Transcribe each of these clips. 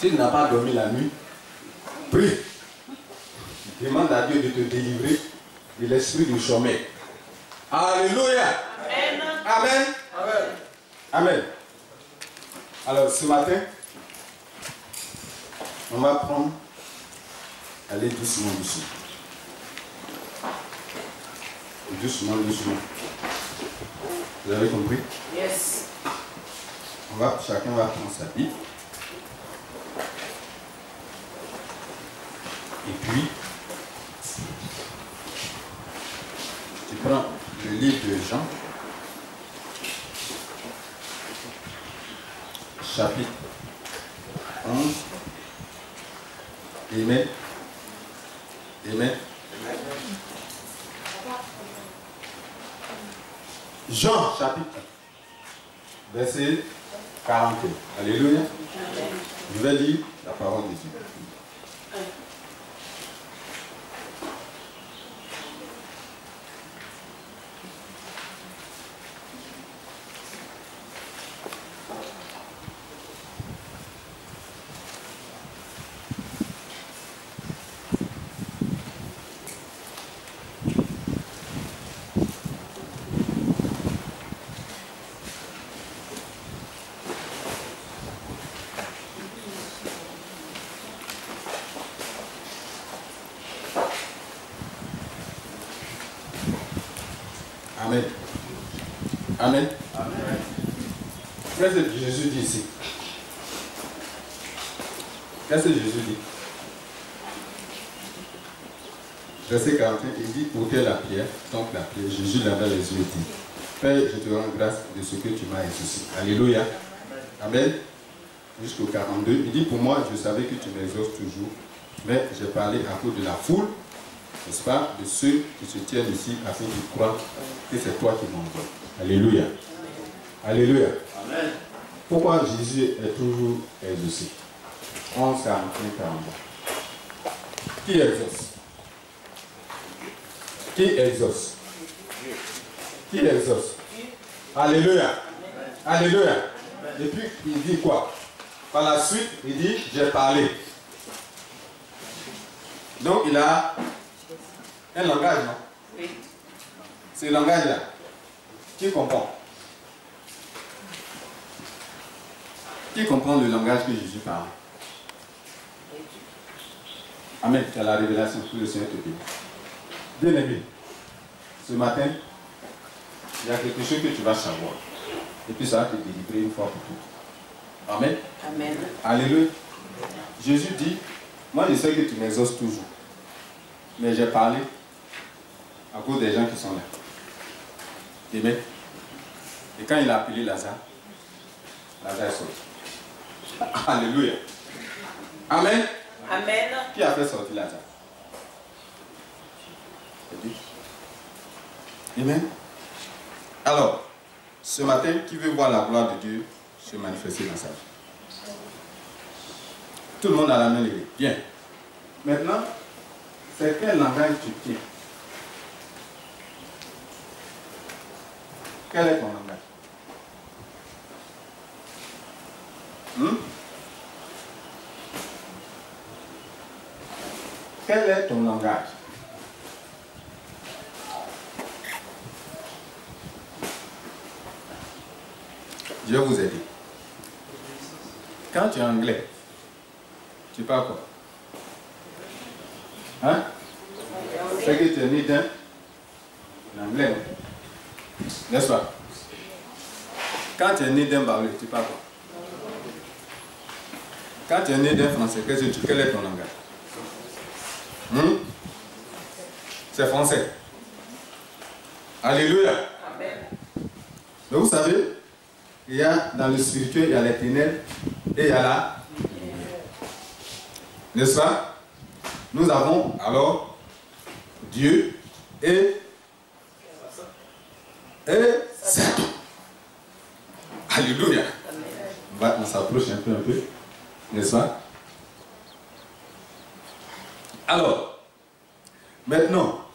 S'il n'a pas dormi la nuit, prie. Demande à Dieu de te délivrer de l'esprit du sommeil. Alléluia. Amen. Amen. Amen. Amen. Alors ce matin, on va prendre, aller doucement, doucement. Doucement, doucement. Vous avez compris? Yes. Chacun va prendre sa Bible. Et puis, tu prends le livre de Jean, chapitre 11. Amen. Amen. Jean, chapitre 1, verset 41. Alléluia. Je vais lire la parole de Dieu. Amen. Amen. Amen. Qu'est-ce que Jésus dit ici? Qu'est-ce que Jésus dit? Verset 41, il dit, ôtez la pierre, donc la pierre. Jésus leva les yeux et dit, Père, je te rends grâce de ce que tu m'as exaucé. Alléluia. Amen. Jusqu'au 42, il dit, pour moi, je savais que tu m'exauces toujours, mais j'ai parlé à cause de la foule, n'est-ce pas, de ceux qui se tiennent ici afin qu'ils croient que c'est toi qui m'envoies. Alléluia. Alléluia. Amen. Pourquoi Jésus est toujours exaucé? 11, 41, 42. Qui exauce? Qui exauce? Qui exauce? Alléluia. Alléluia. Et puis il dit quoi? Par la suite, il dit, j'ai parlé. Donc il a un langage, non? Oui. Ce langage-là, qui comprend? Qui comprend le langage que Jésus parle? Amen. Tu as la révélation que le Seigneur te dit. Bien-aimé, ce matin, il y a quelque chose que tu vas savoir. Et puis ça va te délivrer une fois pour toutes. Amen. Amen. Alléluia. Jésus dit, moi je sais que tu m'exauces toujours. Mais j'ai parlé à cause des gens qui sont là. Amen. Et quand il a appelé Lazare, Lazare est sorti. Alléluia. Amen. Amen. Qui a fait sortir Lazare? Amen. Alors, ce matin, qui veut voir la gloire de Dieu se manifester dans sa vie? Tout le monde a la main levée. Bien. Maintenant, c'est quel langage tu tiens? Quel est ton langage? Quel est ton langage? Je vais vous aider. Quand tu es anglais, tu parles quoi? Hein? C'est que tu es né d'un anglais, n'est-ce pas? Quand tu es né d'un baoulé, tu parles quoi? Quand tu es né d'un français, quel est ton langage? C'est français. Alléluia. Amen. Mais vous savez, il y a dans le spirituel, il y a les ténèbres et il y a la... N'est-ce pas? Nous avons alors Dieu et Satan. Alléluia. On s'approche un peu, n'est-ce pas? Alors, maintenant,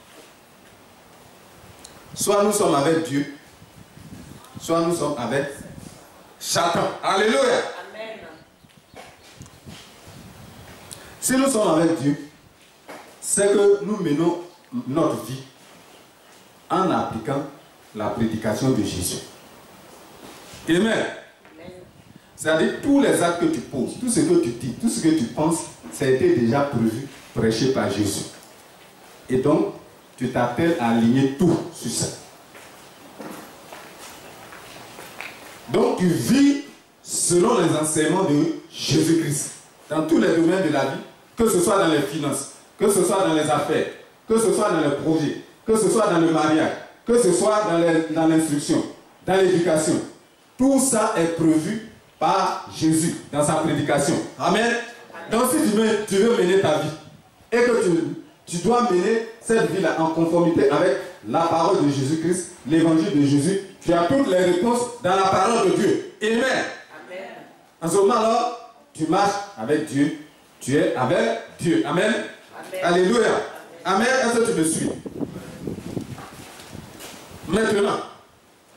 soit nous sommes avec Dieu, soit nous sommes avec Satan. Alléluia. Amen. Si nous sommes avec Dieu, c'est que nous menons notre vie en appliquant la prédication de Jésus. Amen. C'est-à-dire tous les actes que tu poses, tout ce que tu dis, tout ce que tu penses, ça a été déjà prévu, prêché par Jésus. Et donc, tu t'appelles à aligner tout sur ça. Donc, tu vis selon les enseignements de Jésus-Christ. Dans tous les domaines de la vie, que ce soit dans les finances, que ce soit dans les affaires, que ce soit dans les projets, que ce soit dans le mariage, que ce soit dans l'instruction, dans l'éducation. Tout ça est prévu par Jésus dans sa prédication. Amen. Donc si tu veux mener ta vie et que tu dois mener cette vie-là en conformité avec la parole de Jésus-Christ, l'évangile de Jésus, tu as toutes les réponses dans la parole de Dieu. Amen. Amen. En ce moment-là, tu marches avec Dieu, tu es avec Dieu. Amen. Amen. Alléluia. Amen. Est-ce que tu me suis? Maintenant,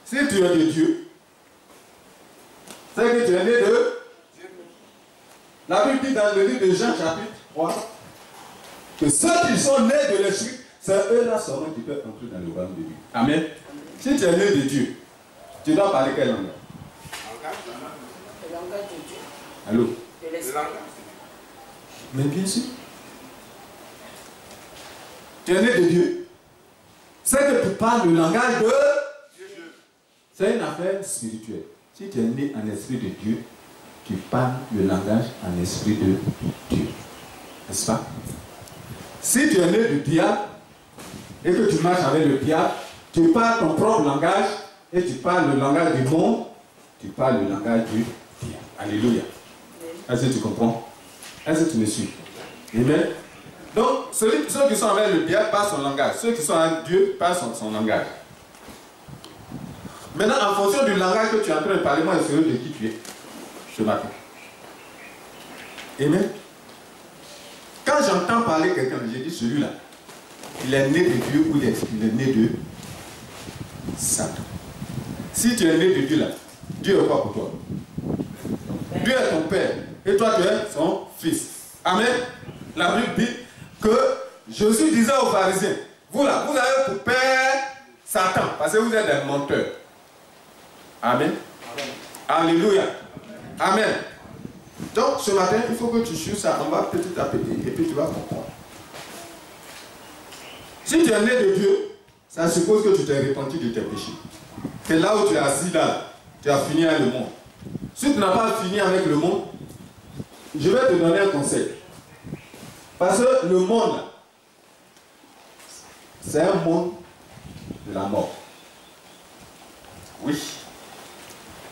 si tu es de Dieu, c'est que tu es né de Dieu. La Bible dit dans le livre de Jean chapitre 3 que ceux qui sont nés de l'Esprit, c'est eux-là seulement qui peuvent entrer dans le royaume de Dieu. Amen. Amen. Si tu es né de Dieu, tu dois parler quelle langue? Le langage de Dieu. Allô? De l'Esprit. Mais bien sûr. Tu es né de Dieu. C'est que tu parles le langage de Dieu. C'est une affaire spirituelle. Si tu es né en esprit de Dieu, tu parles le langage en esprit de Dieu. N'est-ce pas? Si tu es né du diable et que tu marches avec le diable, tu parles ton propre langage et tu parles le langage du monde, tu parles le langage du diable. Alléluia. Est-ce que tu comprends? Est-ce que tu me suis? Amen. Donc, ceux qui sont avec le diable parlent son langage. Ceux qui sont avec Dieu parlent son langage. Maintenant, en fonction du langage que tu es en train de parler, moi, je serai de qui tu es ce matin. Amen. Quand j'entends parler quelqu'un, j'ai dit celui-là, il est né de Dieu ou il est né de Satan. Si tu es né de Dieu là, Dieu est quoi pour toi? Dieu est ton père et toi tu es son fils. Amen. La Bible dit que Jésus disait aux pharisiens, vous là, vous avez pour père Satan parce que vous êtes des menteurs. Amen. Amen. Alléluia. Amen. Donc ce matin, il faut que tu suives ça en bas petit à petit et puis tu vas comprendre. Si tu es né de Dieu, ça suppose que tu t'es repenti de tes péchés. C'est là où tu es assis là, tu as fini avec le monde. Si tu n'as pas fini avec le monde, je vais te donner un conseil. Parce que le monde, c'est un monde de la mort. Oui.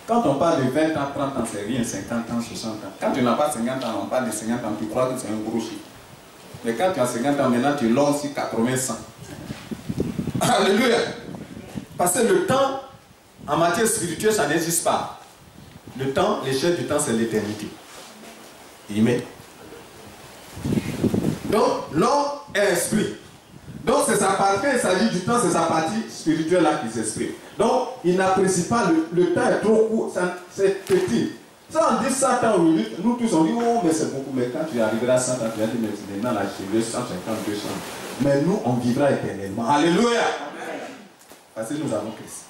Quand on parle de 20 ans, 30 ans, c'est rien, 50 ans, 60 ans. Quand tu n'as pas 50 ans, on parle de 50 ans, tu crois que c'est un gros chiffre. Mais quand tu as 50 ans, maintenant tu lances 80, 100. Alléluia. Parce que le temps, en matière spirituelle, ça n'existe pas. Le temps, l'échelle du temps, c'est l'éternité. Amen. Donc, l'homme est esprit. Donc, c'est sa partie, il s'agit du temps, c'est sa partie spirituelle là qui s'exprime. Donc, il n'apprécie pas, le temps est trop court, c'est petit. Ça, on dit 100 ans ou 8, nous tous on dit, oh, mais c'est beaucoup. Mais quand tu arriveras à 100 ans, tu vas dire, mais maintenant, là, je veux 150, 200. Mais nous, on vivra éternellement. Alléluia. Amen. Parce que nous avons Christ.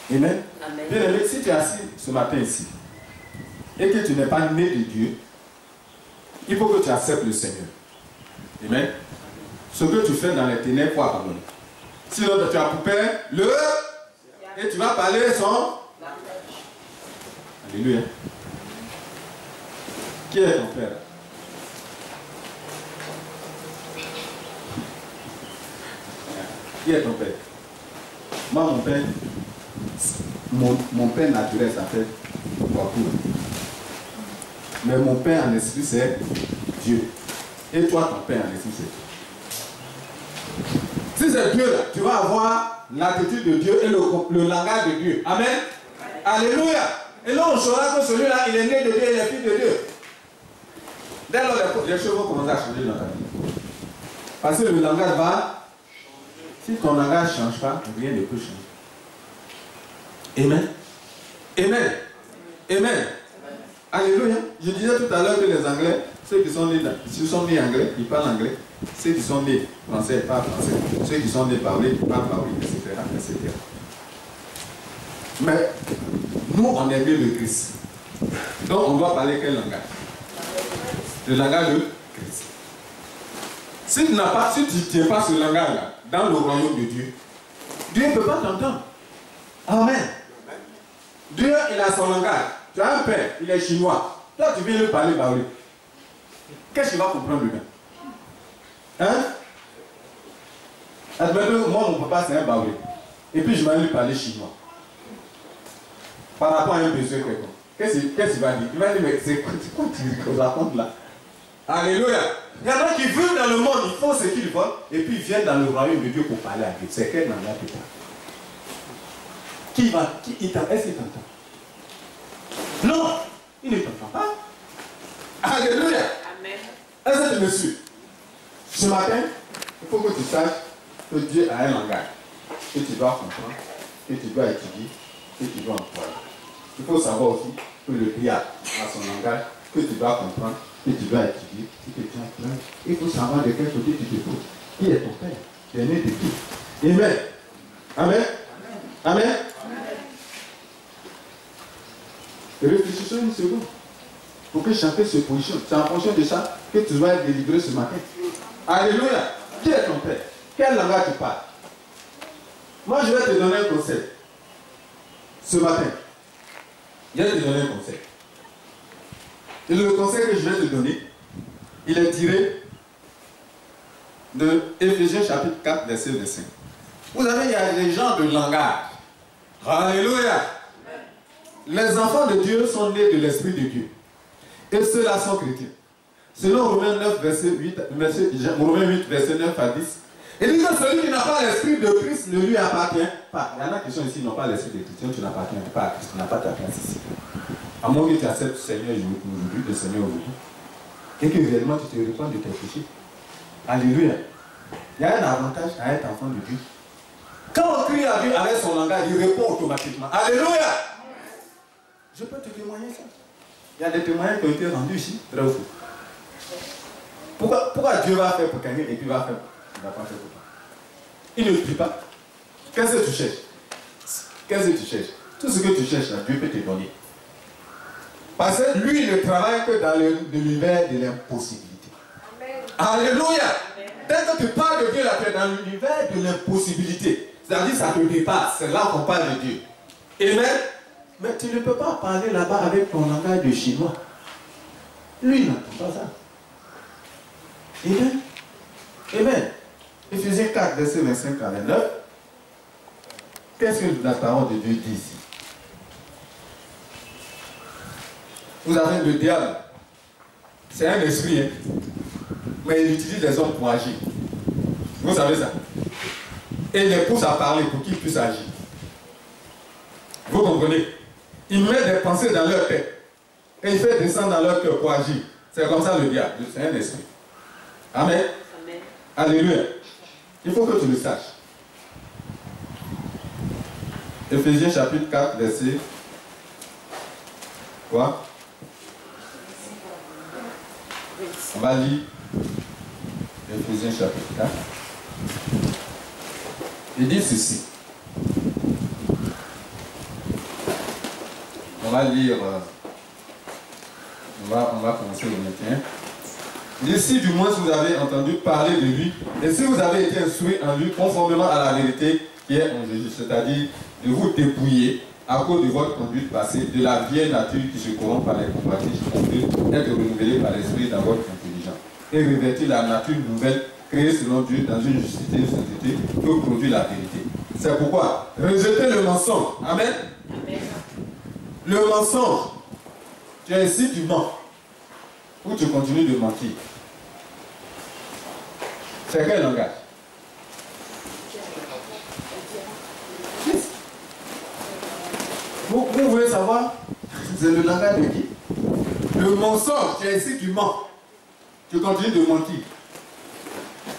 Amen. Amen. Bien aimé, si tu es assis ce matin ici, et que tu n'es pas né de Dieu, il faut que tu acceptes le Seigneur. Amen. Ce que tu fais dans les ténèbres, faut abandonner. Sinon, tu as pour père le et tu vas parler son. Alléluia. Qui est ton père? Qui est ton père? Moi, mon père, mon père naturel s'appelle Wakour. Mais mon père en esprit, c'est Dieu. Et toi, ton père en esprit, c'est Dieu. Si c'est Dieu, là, tu vas avoir l'attitude de Dieu et le langage de Dieu. Amen. Alléluia. Et là, on saura que celui-là, il est né de Dieu, il est fils de Dieu. Dès lors, les choses vont commencer à changer dans ta vie. Parce que le langage va. Si ton langage ne change pas, rien ne peut changer. Amen. Amen. Amen. Alléluia. Je disais tout à l'heure que les Anglais, ceux qui sont nés anglais, ils parlent anglais. Ceux qui sont nés français, ils parlent français. Ceux qui sont nés parler, ils parlent parler, etc., etc. Mais nous, on est né le Christ. Donc, on doit parler quel langage? Le langage de Christ. Si tu ne tiens pas ce langage-là dans le royaume de Dieu, Dieu ne peut pas t'entendre. Amen. Dieu, il a son langage. Tu as un père, il est chinois. Toi, tu viens lui parler baoulé. Qu'est-ce qu'il va comprendre lui-même? Hein? Admettons, moi, mon papa, c'est un baoulé. Et puis, je vais lui parler chinois. Par rapport à un besoin quelconque. Qu'est-ce qu'il va dire? Il va dire, mais c'est quoi tu racontes là? Alléluia. Il y en a qui vivent dans le monde, ils font ce qu'ils veulent, et puis ils viennent dans le royaume de Dieu pour parler à Dieu. C'est quel langage tu parles? Est-ce qu'il t'entend? Non, il ne t'entend pas. Alléluia. Amen. Est-ce que tu me suis? Ce matin, il faut que tu saches que Dieu a un langage que tu dois comprendre, que tu dois étudier, que tu dois employer. Il faut savoir aussi que le diable a son langage que tu dois comprendre, que tu dois étudier, que tu dois employer. Il faut savoir de quel côté tu te poses. Qui est ton père? Tu es né de qui? Amen. Amen. Amen. Amen. Réfléchissons une seconde pour que chacun se positionne. C'est en fonction de ça que tu vas être délivré ce matin. Alléluia. Qui est ton père? Quel langage tu parles? Moi, je vais te donner un conseil. Ce matin, je vais te donner un conseil. Et le conseil que je vais te donner, il est tiré de Éphésiens chapitre 4, verset 5. Vous savez, il y a des gens de langage. Alléluia. Les enfants de Dieu sont nés de l'Esprit de Dieu. Et ceux-là sont chrétiens. Selon Romains 9, verset 8, Romains 8, verset 9 à 10. Il dit que celui qui n'a pas l'Esprit de Christ ne lui appartient pas. Il y en a qui sont ici, qui n'ont pas l'Esprit de Christ. Tu n'appartiens pas à Christ. Tu n'as pas ta place ici. À moins que tu acceptes le Seigneur aujourd'hui, le Seigneur aujourd'hui. Et que réellement tu te répands de tes péchés. Alléluia. Il y a un avantage à être enfant de Dieu. Quand on crie à Dieu avec son langage, il répond automatiquement. Alléluia. Je peux te témoigner ça. Il y a des témoignages qui ont été rendus ici, très faux. Pourquoi Dieu va faire pour quelqu'un et puis va faire? Il ne va pas faire pour toi. Il ne dit pas. Qu'est-ce que tu cherches? Qu'est-ce que tu cherches? Tout ce que tu cherches là, Dieu peut te donner. Parce que lui, il ne travaille que dans l'univers de l'impossibilité. Alléluia. Dès que tu parles de Dieu, là, tu es dans l'univers de l'impossibilité. C'est-à-dire ça te dépasse. C'est là qu'on parle de Dieu. Amen. Mais tu ne peux pas parler là-bas avec ton langage de chinois. Lui, il n'entend pas ça. Amen. Amen. Éphésiens 4, verset 25 à 29. Qu'est-ce que la parole de Dieu dit ici? Vous avez le diable. C'est un esprit, hein? Mais il utilise les hommes pour agir. Vous savez ça? Et il les pousse à parler pour qu'ils puissent agir. Vous comprenez? Il met des pensées dans leur tête. Et il fait descendre dans leur cœur pour agir. C'est comme ça le diable. C'est un esprit. Amen. Amen. Alléluia. Il faut que tu le saches. Éphésiens chapitre 4, verset quoi? On va lire Éphésiens chapitre 4. Il dit ceci. On va lire, on va commencer le 21. Il dit, si du moins vous avez entendu parler de lui, et si vous avez été instruit en lui conformément à la vérité qui est en Jésus, c'est-à-dire de vous dépouiller à cause de votre conduite passée, de la vieille nature qui se corrompt par les convoitises, afin d'être renouvelée par l'esprit dans votre intelligence, et revêtir la nature nouvelle créée selon Dieu dans une justice et une sainteté que produit la vérité. C'est pourquoi rejetez le mensonge. Amen. Amen. Le mensonge, tu es ici, tu mens, ou tu continues de mentir. C'est quel langage? Vous voulez savoir? C'est le langage de qui? Le mensonge, tu es ici, tu mens. Tu continues de mentir.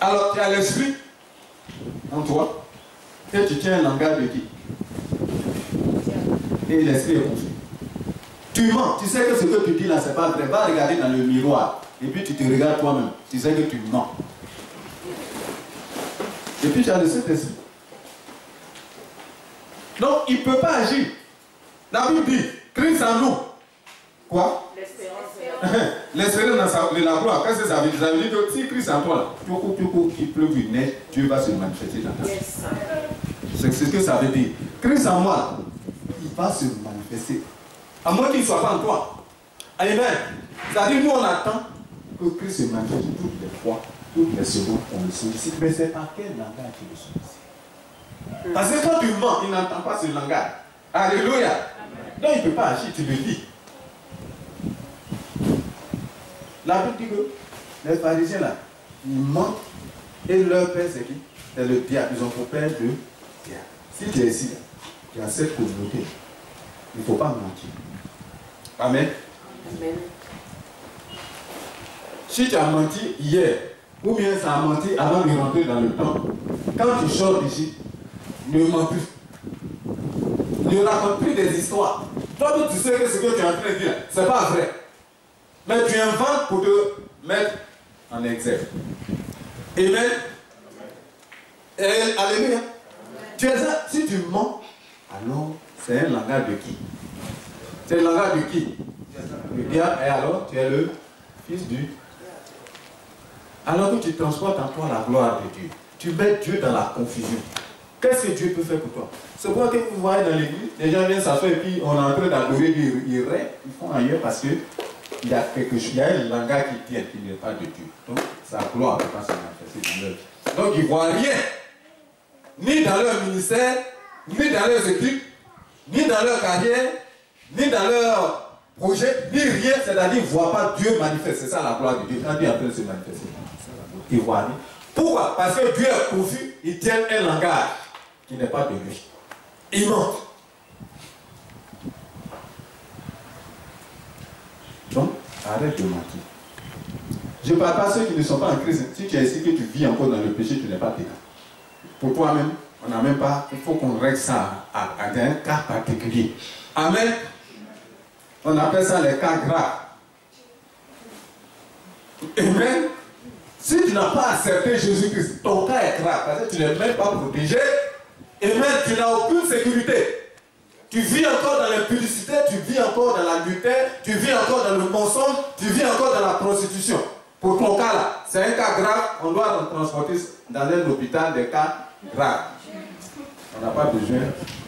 Alors tu as l'esprit en toi et tu tiens un langage de qui? Et l'esprit est confus. Tu Tu mens, tu sais que ce que tu dis là, c'est pas vrai. Va regarder dans le miroir. Et puis tu te regardes toi-même. Tu sais que tu mens. Et puis tu as le Saint-Esprit. Donc il ne peut pas agir. La Bible dit, Christ en nous. Quoi? L'espérance de la gloire. Qu'est-ce que ça veut dire? Ça veut dire que si Christ en toi, il pleut, il neige, Dieu va se manifester dans ta vie. C'est ce que ça veut dire. Christ en moi, il va se manifester. À moins qu'il ne soit pas en toi. Amen. C'est-à-dire, nous on attend que Christ se manifeste toutes les fois, toutes les secondes, on le sollicite. Mais c'est par quel langage tu le sollicite? Parce que quand tu mens, il n'entend pas ce langage. Alléluia. Donc il ne peut pas agir, tu le dis. La Bible dit que les pharisiens là, ils mentent et leur père c'est qui? C'est le diable. Ils ont pour père de diable. Si tu es ici, tu as cette communauté, il ne faut pas mentir. Amen. Amen. Si tu as menti hier, ou bien ça a menti avant de rentrer dans le temps, quand tu sors d'ici, ne mens plus. Ne raconte plus des histoires. Toi, tu sais que ce que tu es en train de dire, ce n'est pas vrai. Mais tu inventes pour te mettre en exergue. Amen. Et alléluia. Tu es ça, si tu mens, alors c'est un langage de qui? C'est le langage de qui? Le diable. Et alors tu es le fils du. Alors que tu transportes en toi la gloire de Dieu. Tu mets Dieu dans la confusion. Qu'est-ce que Dieu peut faire pour toi? C'est pourquoi que vous voyez dans l'église, les gens viennent s'asseoir et puis on est en train d'adorer, ils rêvent, ils font ailleurs parce que il y a quelque chose, il y a un langage qui tient, qui n'est pas de Dieu. Donc sa gloire ne peut pas se manifester dans leur vie. Donc ils ne voient rien, ni dans leur ministère, ni dans leurs équipes, ni dans leur carrière, ni dans leur projet, ni rien, c'est-à-dire ils ne voient pas Dieu manifester. C'est ça la gloire de Dieu. Quand Dieu est en train de se manifester, ils ne voient rien. Pourquoi? Parce que Dieu est confus, il tient un langage qui n'est pas de lui. Il ment. Donc, arrête de mentir. Je ne parle pas à ceux qui ne sont pas en Christ. Si tu es ici que tu vis encore dans le péché, tu n'es pas péché. Pour toi-même, on n'a même pas. Il faut qu'on règle ça à un cas particulier. Amen. On appelle ça les cas graves. Amen. Si tu n'as pas accepté Jésus-Christ, ton cas est grave parce que tu n'es même pas protégé. Amen. Tu n'as aucune sécurité. Tu vis encore dans l'impudicité, tu vis encore dans l'adultère, tu vis encore dans le mensonge, tu vis encore dans la prostitution. Pour ton cas là, c'est un cas grave, on doit te transporter dans un hôpital des cas graves. On n'a pas besoin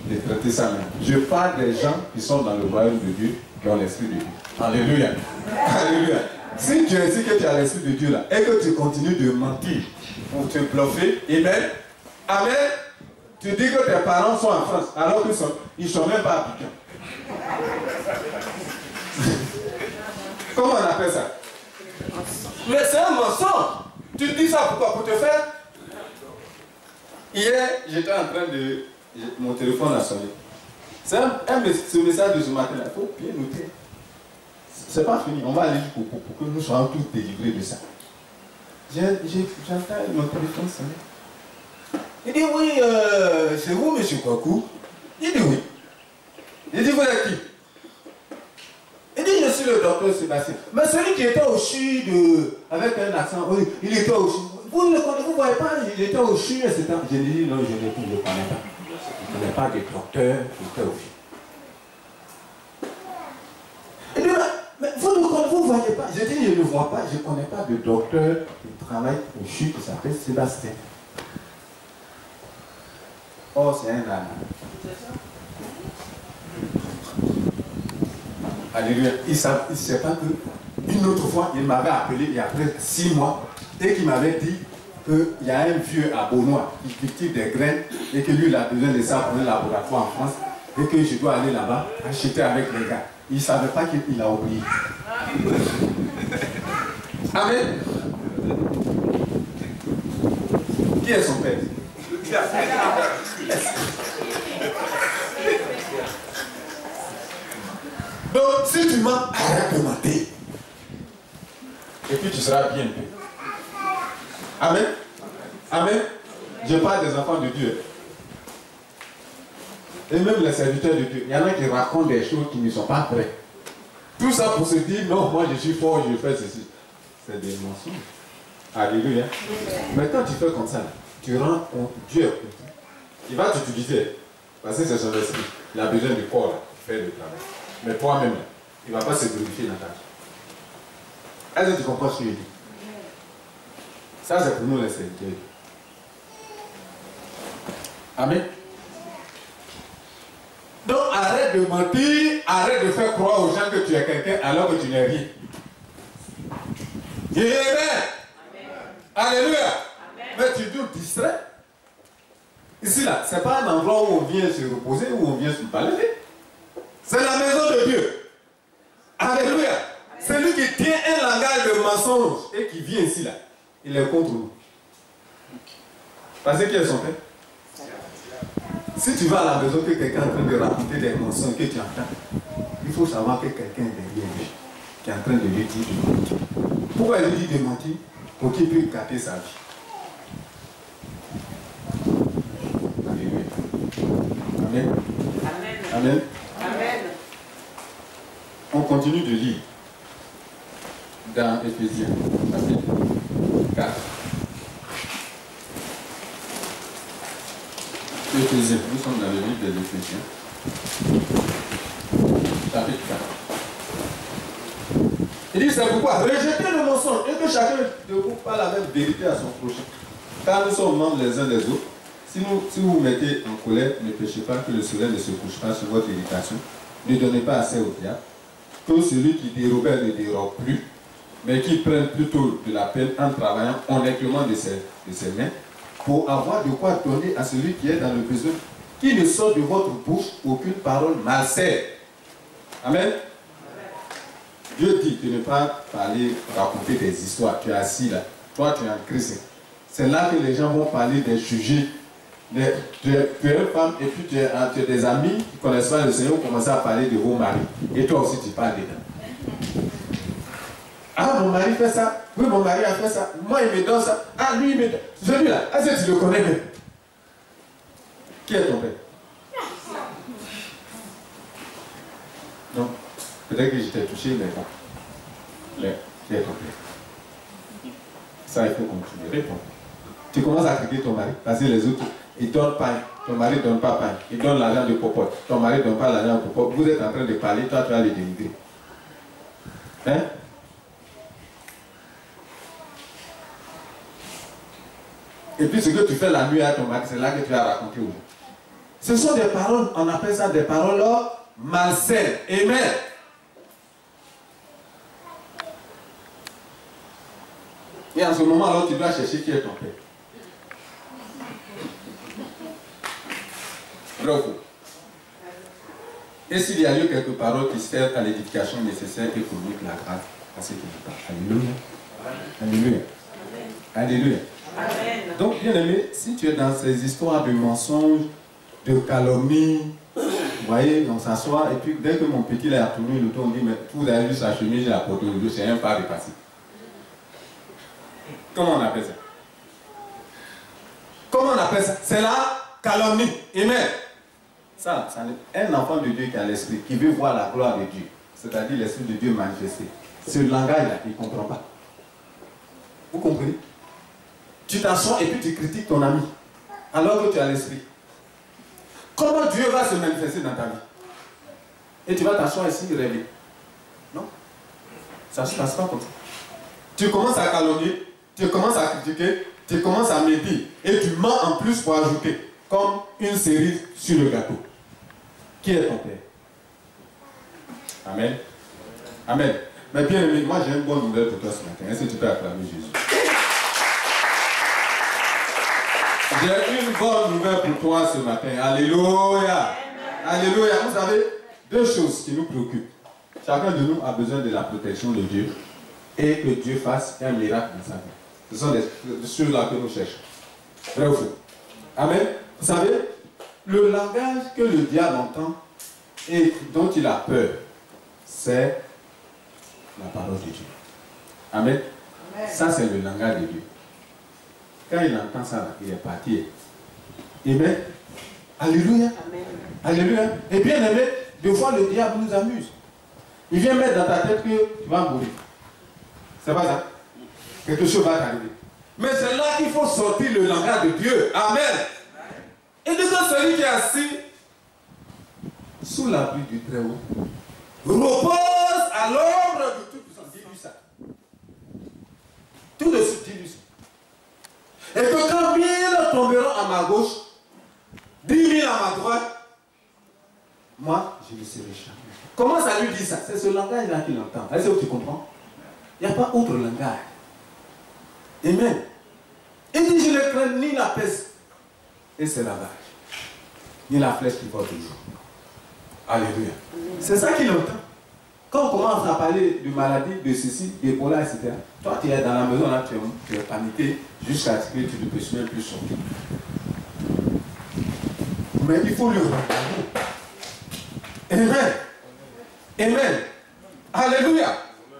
de traiter ça même. Je parle des gens qui sont dans le royaume de Dieu, qui ont l'Esprit de Dieu. Alléluia. Alléluia. Si tu es ici que tu as l'Esprit de Dieu là, et que tu continues de mentir pour te bluffer, amen. Amen. Tu dis que tes parents sont en France, alors qu'ils ne sont même pas à Abidjan. Comment on appelle ça? Mais c'est un mensonge. Tu dis ça pourquoi? Pour te faire. Hier, j'étais en train de. Mon téléphone a sonné. C'est ce message de ce matin là. Il faut bien noter. C'est pas fini. On va aller pour que nous soyons tous délivrés de ça. J'entends mon téléphone sonner. Il dit oui, c'est vous, monsieur Kwaku? Il dit oui. Il dit vous êtes qui? Il dit je suis le docteur Sébastien. Mais celui qui était au CHU avec un accent, oui, il était au CHU. Vous ne le connaissez, vous voyez pas, il était au CHU, etc. Je lui dis non, je ne le connais pas. Je ne connais pas de docteur qui était au CHU. Il dit mais vous ne voyez pas. Je dis je ne vois pas, je ne connais pas de docteur qui travaille au CHU qui s'appelle Sébastien. Oh, c'est un âne. Alléluia. Il ne sait pas que une autre fois, il m'avait appelé il y a presque 6 mois et qu'il m'avait dit qu'il y a un vieux à Beaunois qui cultive des graines et que lui, il a besoin de ça pour un laboratoire en France et que je dois aller là-bas acheter avec les gars. Il ne savait pas qu'il a oublié. Amen. Qui est son père? Donc, si tu mens, arrête de mentir. Et puis tu seras bien. Amen. Amen. Je parle des enfants de Dieu. Et même les serviteurs de Dieu. Il y en a qui racontent des choses qui ne sont pas vraies. Tout ça pour se dire, non, moi je suis fort, je fais ceci. C'est des mensonges. Alléluia. Mais quand tu fais comme ça, tu rends compte, Dieu, il va t'utiliser. Parce que c'est son esprit. Il a besoin du corps là, pour faire le travail. Mais toi-même, il ne va pas se glorifier dans ta vie. Est-ce que tu comprends ce que je dis? Ça, c'est pour nous les serviteurs. Amen. Donc arrête de mentir, arrête de faire croire aux gens que tu es quelqu'un alors que tu n'es rien. Amen. Alléluia. Amen. Mais tu te distrais. Ici là, ce n'est pas un endroit où on vient se reposer, où on vient se balader. C'est la maison de Dieu. Alléluia. C'est lui qui tient un langage de mensonge et qui vient ici là. Il est contre nous. Parce que qui est son père? Si tu vas à la maison que quelqu'un est en train de raconter des mensonges que tu entends, il faut savoir que quelqu'un est derrière lui, qui est en train de lui dire de mentir. Pourquoi il lui dit de mentir? Pour qu'il puisse gâter sa vie. Alléluia. Amen. Amen. Amen. Amen. On continue de lire dans Éphésiens, chapitre 4. Éphésiens, nous sommes dans le livre des Éphésiens, chapitre 4. Il dit, c'est pourquoi rejetez le mensonge et que chacun de vous parle la même vérité à son prochain. Car nous sommes membres les uns des autres. Si vous vous mettez en colère, ne péchez pas, que le soleil ne se couche pas sur votre irritation. Ne donnez pas assez au diable. Que celui qui dérobait ne dérobe plus, mais qui prenne plutôt de la peine en travaillant honnêtement de ses mains, pour avoir de quoi donner à celui qui est dans le besoin, qui ne sort de votre bouche aucune parole malsaine. Amen. Dieu dit de ne pas parler, raconter des histoires. Tu es assis là, toi tu es en crise. C'est là que les gens vont parler des sujets. Tu es une femme et puis tu as des amis qui ne connaissent pas le Seigneur, vous commencez à parler de vos maris. Et toi aussi tu parles dedans. Ah, mon mari fait ça. Oui, mon mari a fait ça. Moi, il me donne ça. Ah, lui, il me donne. Celui-là, est-ce que tu le connais même? Qui est ton père? Non. Peut-être que je t'ai touché, mais bon. Qui est ton père? Ça, il faut continuer. Réponds. Tu commences à critiquer ton mari. Parce que les autres, ils donnent pain. Ton mari ne donne pas pain. Il donne l'argent de popote. Ton mari ne donne pas l'argent de popote. Vous êtes en train de parler, toi, tu vas les dénigrer. Hein? Et puis ce que tu fais la nuit à ton mari, c'est là que tu vas raconter aux gens. Ce sont des paroles, on appelle ça des paroles malsaines. Amen. Et en ce moment, alors, tu dois chercher qui est ton père. Vrai ou faux? Et s'il y a eu quelques paroles qui servent à l'édification nécessaire et communiquent la grâce à ceux qui nous parlent. Alléluia. Alléluia. Alléluia. Amen. Donc, bien aimé, si tu es dans ces histoires de mensonges, de calomnie, vous voyez, on s'assoit et puis dès que mon petit là a tourné le dos, on dit, mais vous avez vu sa chemise, j'ai apporté le dos, c'est un pas dépassé. Comment on appelle ça? Comment on appelle ça? C'est la calomnie. Amen. Ça, un enfant de Dieu qui a l'esprit, qui veut voir la gloire de Dieu, c'est-à-dire l'esprit de Dieu manifesté. Ce langage-là, il ne comprend pas. Vous comprenez? Tu t'assois et puis tu critiques ton ami, alors que tu as l'esprit. Comment Dieu va se manifester dans ta vie? Et tu vas t'asseoir ici et rêver. Non? Ça ne se passe pas comme ça. Tu commences à calomnier, tu commences à critiquer, tu commences à médire. Et tu mens en plus pour ajouter, comme une cerise sur le gâteau. Qui est ton père? Amen. Amen. Mais bien aimé, moi j'ai une bonne nouvelle pour toi ce matin. Est-ce que tu peux acclamer Jésus? J'ai une bonne nouvelle pour toi ce matin. Alléluia. Alléluia. Vous savez, deux choses qui nous préoccupent. Chacun de nous a besoin de la protection de Dieu et que Dieu fasse un miracle dans sa vie. Ce sont des choses-là que nous cherchons. Vrai ou faux? Amen. Vous savez, le langage que le diable entend et dont il a peur, c'est la parole de Dieu. Amen. Amen. Ça, c'est le langage de Dieu. Quand il entend ça, il est parti. Amen. Alléluia. Amen. Alléluia. Et bien aimé, des fois le diable nous amuse. il vient mettre dans ta tête que tu vas mourir. C'est pas ça. Quelque chose va t'arriver. Mais c'est là qu'il faut sortir le langage de Dieu. Amen. Et de celui qui est assis sous l'abri du Très-Haut repose à l'ombre du Tout-Puissant. Dis-lui ça. Tout de suite, dis-lui ça. Et que quand 1000 tomberont à ma gauche, 10 000 à ma droite, moi, je ne serai jamais. Comment ça lui dit ça? C'est ce langage-là qu'il entend. Est-ce que tu comprends? Il n'y a pas autre langage. Amen. Il dit, je ne crains ni la peste et ses ravages, ni la flèche qui porte toujours. Alléluia. C'est ça qu'il entend. Quand on commence à parler de maladie, de ceci, d'Ebola, etc., toi tu es dans la maison, là, tu es paniqué jusqu'à ce que tu ne peux même plus sortir. Mais il faut le regarder. Amen. Amen. Alléluia.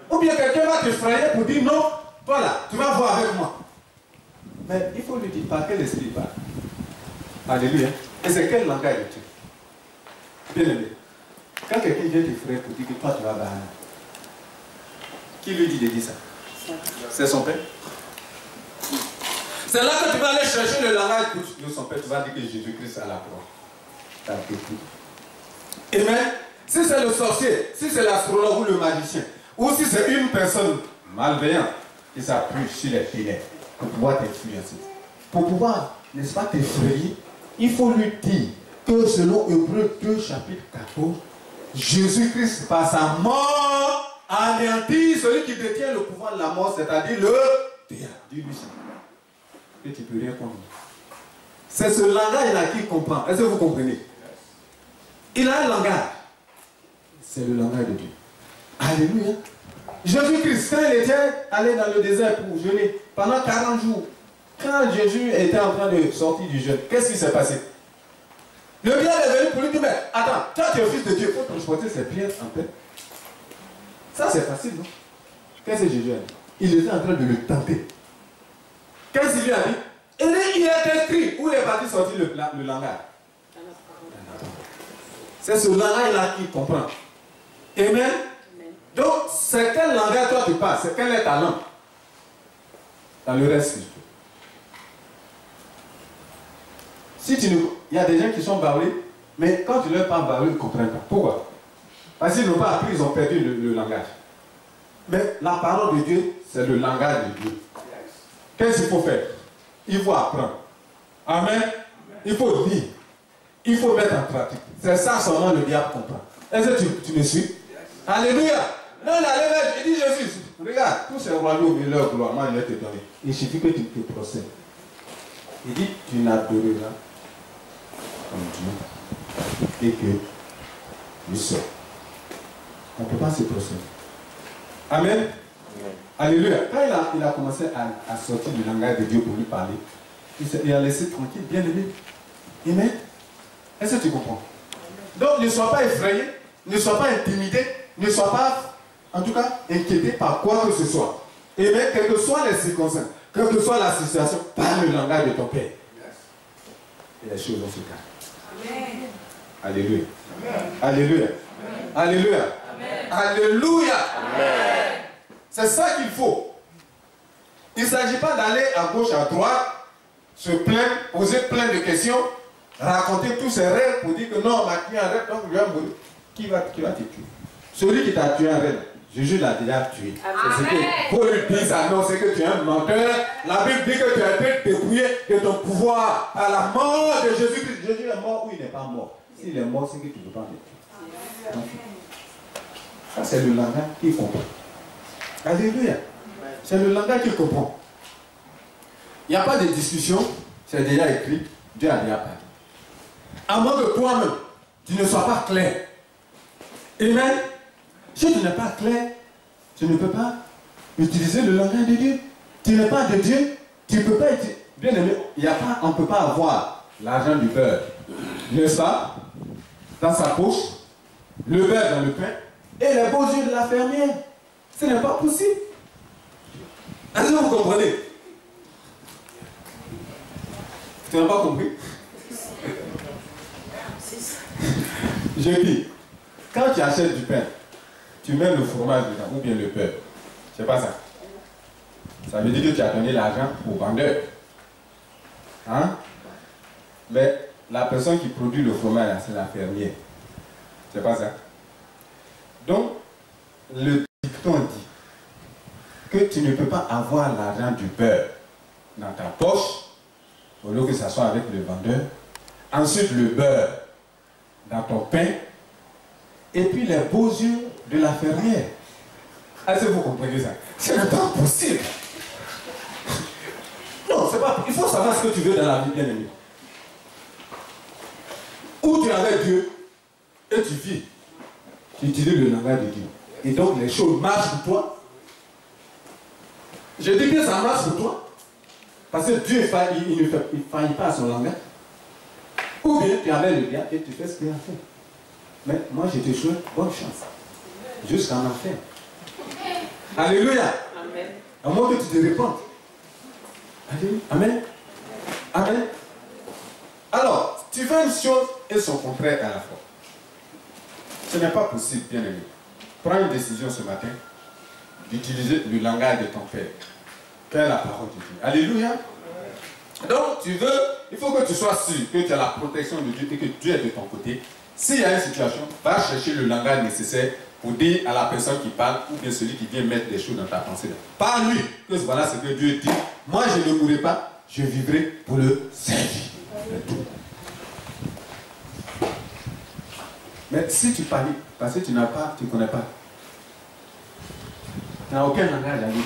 Ou bien quelqu'un va te frayer pour dire non, voilà, tu vas voir avec moi. Mais il faut lui dire par quel esprit il parle. Alléluia. Et c'est quel langage de Dieu? Bien aimé. Quand quelqu'un vient te frayer pour dire que toi tu vas barrer, qui lui dit de dire ça? C'est son père. C'est là que tu vas aller chercher le langage de son père. Tu vas dire que Jésus-Christ à la croix. T'as compris. Amen. Si c'est le sorcier, si c'est l'astrologue ou le magicien, ou si c'est une personne malveillante qui s'appuie sur les ténèbres pour pouvoir t'influencer, pour pouvoir, n'est-ce pas, t'effrayer, il faut lui dire que selon Hébreux 2 chapitre 14, Jésus-Christ par sa mort anéantit celui qui détient le pouvoir de la mort, c'est-à-dire le diable. Dis-lui ça. Et tu ne peux rien comprendre. C'est ce langage-là qu'il comprend. Est-ce que vous comprenez? Il a un langage. C'est le langage de Dieu. Alléluia. Jésus-Christ, quand il était allé dans le désert pour jeûner pendant 40 jours, quand Jésus était en train de sortir du jeûne, qu'est-ce qui s'est passé? Le diable est venu pour lui dire, mais attends, toi tu es fils de Dieu, il faut transporter ses pierres en paix. Ça c'est facile, non? Qu'est-ce que Jésus a dit? Il était en train de le tenter. Qu'est-ce qu'il lui a dit? Il est écrit. Où est parti sortir le langage? C'est ce langage-là qu'il comprend. Amen. Donc, c'est quel langage toi tu parles? C'est quel est ta langue? Dans le reste, si tu ne... Il y a des gens qui sont baoulés, mais quand tu leur parles baoulé, ils ne comprennent pas. Pourquoi? Parce qu'ils n'ont pas appris, ils ont perdu le langage. Mais la parole de Dieu, c'est le langage de Dieu. Qu'est-ce qu'il faut faire? Il faut apprendre. Amen. Il faut dire. Il faut mettre en pratique. C'est ça seulement le diable comprend. Est-ce que tu me suis? Alléluia. Non, il dit Jésus, regarde, tous ces royaumes et leur gloire, moi je vais te donner. Il suffit que tu te procèdes. Il dit, tu n'adoreras comme Dieu et que tu sors. On ne peut pas se procéder. Amen. Alléluia. Quand il a commencé à sortir du langage de Dieu pour lui parler, il a laissé tranquille, bien aimé. Amen. Est-ce que tu comprends? Donc ne sois pas effrayé, ne sois pas intimidé, ne sois pas, en tout cas, inquiété par quoi que ce soit. Et bien, quelles que soient les circonstances, quelle que soit la situation, parle le langage de ton Père. Et les choses vont se calmer. Alléluia. Alléluia. Alléluia. Alléluia. C'est ça qu'il faut. Il ne s'agit pas d'aller à gauche, à droite, se plaindre, poser plein de questions, raconter tous ses rêves pour dire que non, ma tué un rêve, donc je vais mourir. Qui va te tuer? Celui qui t'a tué un rêve, Jésus l'a déjà tué. C'est ce que Paul lui dit, ça, non, c'est que tu es un menteur. La Bible dit que tu as été dépouillé de ton pouvoir à la mort de Jésus-Christ. Jésus est mort ou il n'est pas mort? S'il est mort, c'est que tu ne peux pas le tuer. Ça, c'est le langage qu'il comprend. Alléluia. C'est le langage qu'il comprend. Il n'y a pas de discussion, c'est déjà écrit, Dieu a déjà parlé. À moins que toi-même, tu ne sois pas clair. Amen. Si tu n'es pas clair, tu ne peux pas utiliser le langage de Dieu. Tu n'es pas de Dieu, tu ne peux pas utiliser. Bien aimé, on ne peut pas avoir l'argent du beurre, n'est-ce pas, dans sa poche, le beurre dans le pain, et les beaux yeux de la fermière. Ce n'est pas possible. Est-ce que vous comprenez? Tu n'as pas compris? Je dis, quand tu achètes du pain, tu mets le fromage dedans, ou bien le beurre. C'est pas ça. Ça veut dire que tu as donné l'argent au vendeur. Hein? Mais la personne qui produit le fromage, c'est la fermière. C'est pas ça. Donc, le dicton dit que tu ne peux pas avoir l'argent du beurre dans ta poche, au lieu que ça soit avec le vendeur. Ensuite, le beurre dans ton pain. Et puis les beaux yeux de la fermière. Est-ce que vous comprenez ça? Ce n'est pas possible. Non, c'est pas. Il faut savoir ce que tu veux dans la vie, bien aimé. Où tu es avec Dieu et tu vis. Tu utilises le langage de Dieu. Et donc les choses marchent pour toi. Je dis que ça marche pour toi. Parce que Dieu il ne faillit pas à son langage. Ou bien tu avais le diable et tu fais ce qu'il a fait. Mais moi je te souhaite bonne chance. Jusqu'en enfer. Alléluia. Amen. À moins que tu te répandes. Amen. Amen. Alors, tu fais une chose et son contraire à la fois. Ce n'est pas possible, bien aimé. Prends une décision ce matin d'utiliser le langage de ton Père. Quelle est la parole de Dieu? Alléluia. Donc, il faut que tu sois sûr que tu as la protection de Dieu et que Dieu est de ton côté. S'il y a une situation, va chercher le langage nécessaire pour dire à la personne qui parle ou bien celui qui vient mettre des choses dans ta pensée. Parle-lui que voilà ce que Dieu dit. Moi, je ne mourrai pas, je vivrai pour le servir. Mais si tu parles, parce que tu ne connais pas, tu n'as aucun langage à lui dire.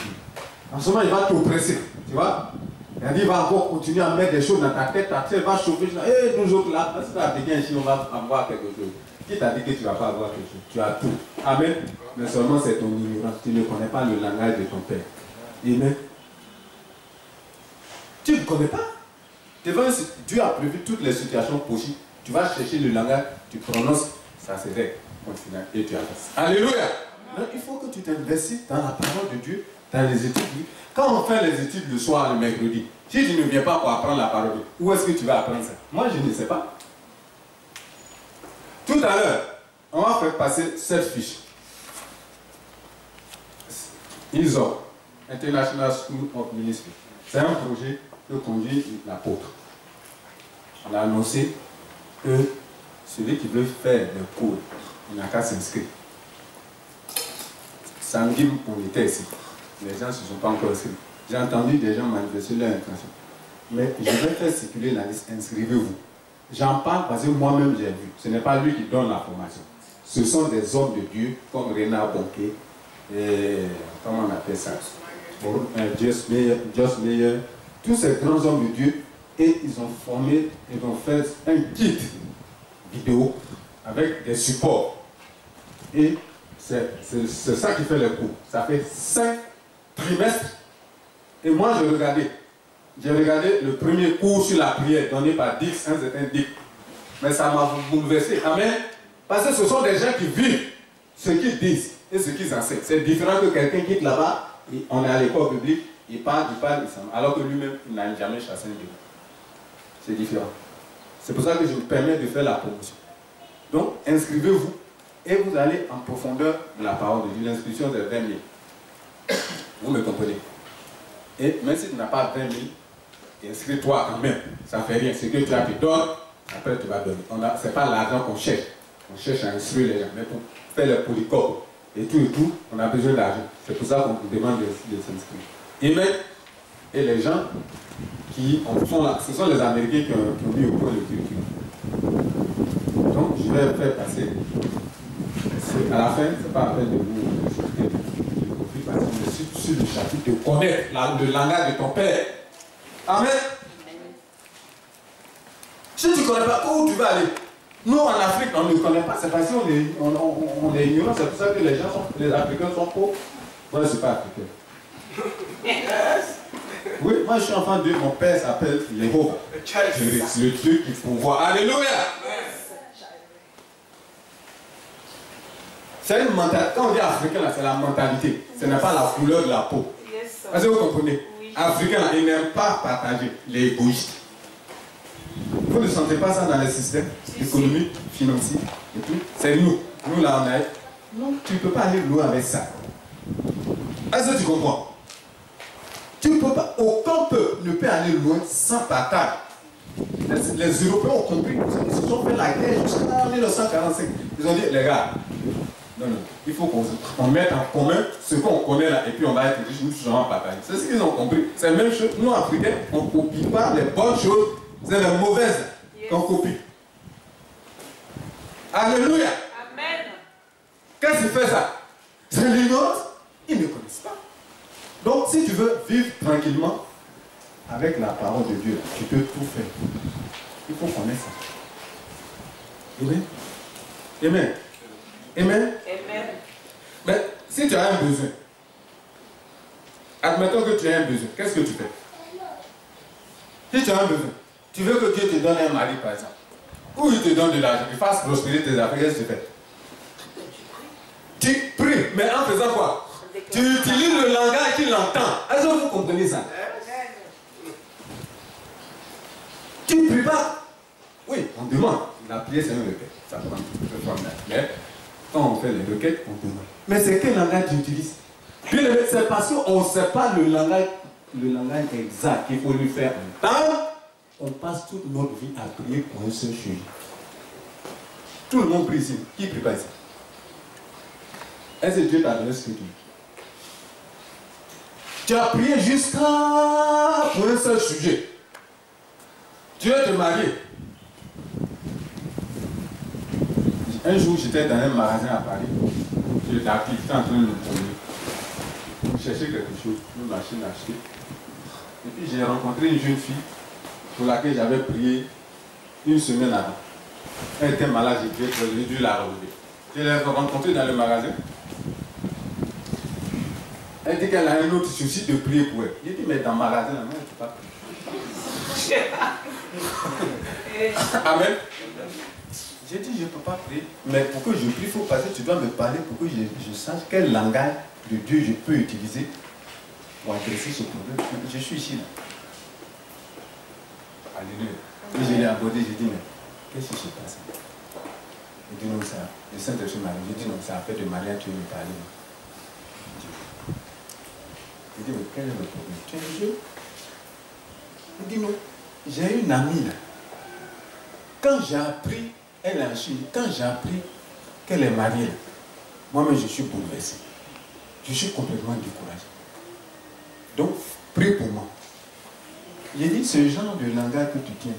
En ce moment, il va t'oppresser, tu vois. Il va encore continuer à mettre des choses dans ta tête va chauffer. Et nous autres là, parce que tu as dit ici, on va avoir quelque chose. Qui t'a dit que tu ne vas pas avoir quelque chose? Tu as tout. Amen. Mais seulement c'est ton ignorance. Tu ne connais pas le langage de ton Père. Amen. Tu ne connais pas. Dieu a prévu toutes les situations possibles. Tu vas chercher le langage, tu prononces, ça c'est vrai. Et tu avances. Alléluia. Donc il faut que tu t'investisses dans la parole de Dieu, dans les études. Quand on fait les études le soir, le mercredi, si tu ne viens pas pour apprendre la parole de Dieu, où est-ce que tu vas apprendre ça? Moi je ne sais pas. Tout à l'heure, on va faire passer cette fiche. ISO, International School of Ministry. C'est un projet que conduit l'apôtre. On a annoncé que celui qui veut faire le cours, il n'a qu'à s'inscrire. Samedi, on était ici. Les gens ne se sont pas encore inscrits. J'ai entendu des gens manifester leur intention. Mais je vais faire circuler la liste. Inscrivez-vous. J'en parle parce que moi-même j'ai vu. Ce n'est pas lui qui donne la formation. Ce sont des hommes de Dieu comme Renard Bonquet, comment on appelle ça, Just Meyer, tous ces grands hommes de Dieu, et ils ont formé, ils ont fait un kit vidéo avec des supports. Et c'est ça qui fait le cours. Ça fait 5 trimestres. Et moi j'ai regardé le premier cours sur la prière donné par Dix, un certain Dick. Mais ça m'a bouleversé. Amen. Parce que ce sont des gens qui vivent ce qu'ils disent et ce qu'ils enseignent. C'est différent que quelqu'un qui est là-bas, on est à l'école publique, il parle, alors que lui-même, il n'a jamais chassé un démon. C'est différent. C'est pour ça que je vous permets de faire la promotion. Donc, inscrivez-vous et vous allez en profondeur de la parole de Dieu. L'inscription c'est 20 000. Vous me comprenez? Et même si tu n'as pas 20 000, inscris-toi quand même. Ça ne fait rien. Ce que tu as, tu donnes, après tu vas donner. Ce n'est pas l'argent qu'on cherche. On cherche à instruire les gens. Mais pour faire le polycope et tout, on a besoin d'argent. C'est pour ça qu'on vous demande de s'inscrire. Amen. Et les gens qui en font là, ce sont les Américains qui ont mis au point le curriculum. Donc je vais faire passer. À la fin, ce n'est pas la peine de vous discuter. Parce que je suis sur le chapitre de connaître le langage de ton Père. Amen. Si tu ne connais pas où tu vas aller, nous en Afrique, on ne connaît pas. C'est parce qu'on est ignorant. C'est pour ça que les Africains sont pauvres. Moi, je ne suis pas africain. Oui, moi je suis enfant de Dieu. Mon père s'appelle Jéhovah. C'est le Dieu qui pourvoit. Alléluia. C'est une mentalité. Quand on dit africain, c'est la mentalité. Ce n'est pas la couleur de la peau. Est-ce que vous comprenez? Africain, il n'aime pas partager, les égoïstes. Vous ne sentez pas ça dans les systèmes économiques, financiers et tout? C'est nous. Nous là, Non, tu ne peux pas aller loin avec ça. Est-ce que tu comprends? Tu ne peux pas, aucun peuple ne peut aller loin sans partage. Les Européens ont compris, ils se sont fait la guerre jusqu'en 1945. Ils ont dit, les gars, non, il faut qu'on mette en commun ce qu'on connaît là et puis on va être riches, nous serons partagés. C'est ce qu'ils ont compris. C'est la même chose. Nous, Africains, on ne copie pas les bonnes choses, c'est les mauvaises qu'on copie. Alléluia. Amen. Qu'est-ce qui fait ça? C'est l'ignorance. Ils ne connaissent pas. Donc, si tu veux vivre tranquillement avec la parole de Dieu, tu peux tout faire. Il faut connaître ça. Amen. Amen. Amen. Amen. Mais si tu as un besoin, admettons que tu as un besoin, qu'est-ce que tu fais? Si tu as un besoin, tu veux que Dieu te donne un mari par exemple, ou il te donne de l'argent, il fasse prospérer tes affaires, qu'est-ce que tu fais? Tu pries, mais en faisant quoi? Tu utilises le langage qu'il entend. Est-ce que vous comprenez ça? Tu ne pries pas. Oui, on demande. La prière, c'est une requête. Ça prend un peu. Mais quand on fait les requêtes, on demande. Mais c'est quel langage tu utilises? C'est parce qu'on ne sait pas le langage exact qu'il faut lui faire entendre. On passe toute notre vie à prier pour un seul sujet. Tout le monde prie ici. Qui ne prie pas ici? Est-ce que Dieu t'a donné ce que tu veux? Tu as prié jusqu'à pour un seul sujet. Tu veux te marier. Un jour, j'étais dans un magasin à Paris. J'étais en train de me promener. Je cherchais quelque chose, une machine à acheter. Et puis j'ai rencontré une jeune fille pour laquelle j'avais prié une semaine avant. Elle était malade, j'ai dû la relever. Je l'ai rencontrée dans le magasin. Elle dit qu'elle a un autre souci de prier pour elle. J'ai dit, mais dans le magasin, non, elle ne peut pas prier. Amen. J'ai dit, je ne peux pas prier. Mais pour que je prie, il faut passer, tu dois me parler pour que je sache quel langage de Dieu je peux utiliser pour adresser ce problème. Je suis ici là. Alléluia. Et je l'ai abordé, j'ai dit, mais qu'est-ce qui se passe? Il dit, non, ça. Le Saint-Esprit m'a dit, j'ai dit, non, ça a fait de mariage, tu veux me parler. Il dit, mais quel est le problème? Tu es un jeu? Il dit, non, j'ai une amie là. Quand j'ai appris, elle est en Chine, quand j'ai appris qu'elle est mariée, moi-même je suis bouleversé. Je suis complètement découragé. Donc, prie pour moi. J'ai dit, ce genre de langage que tu tiens,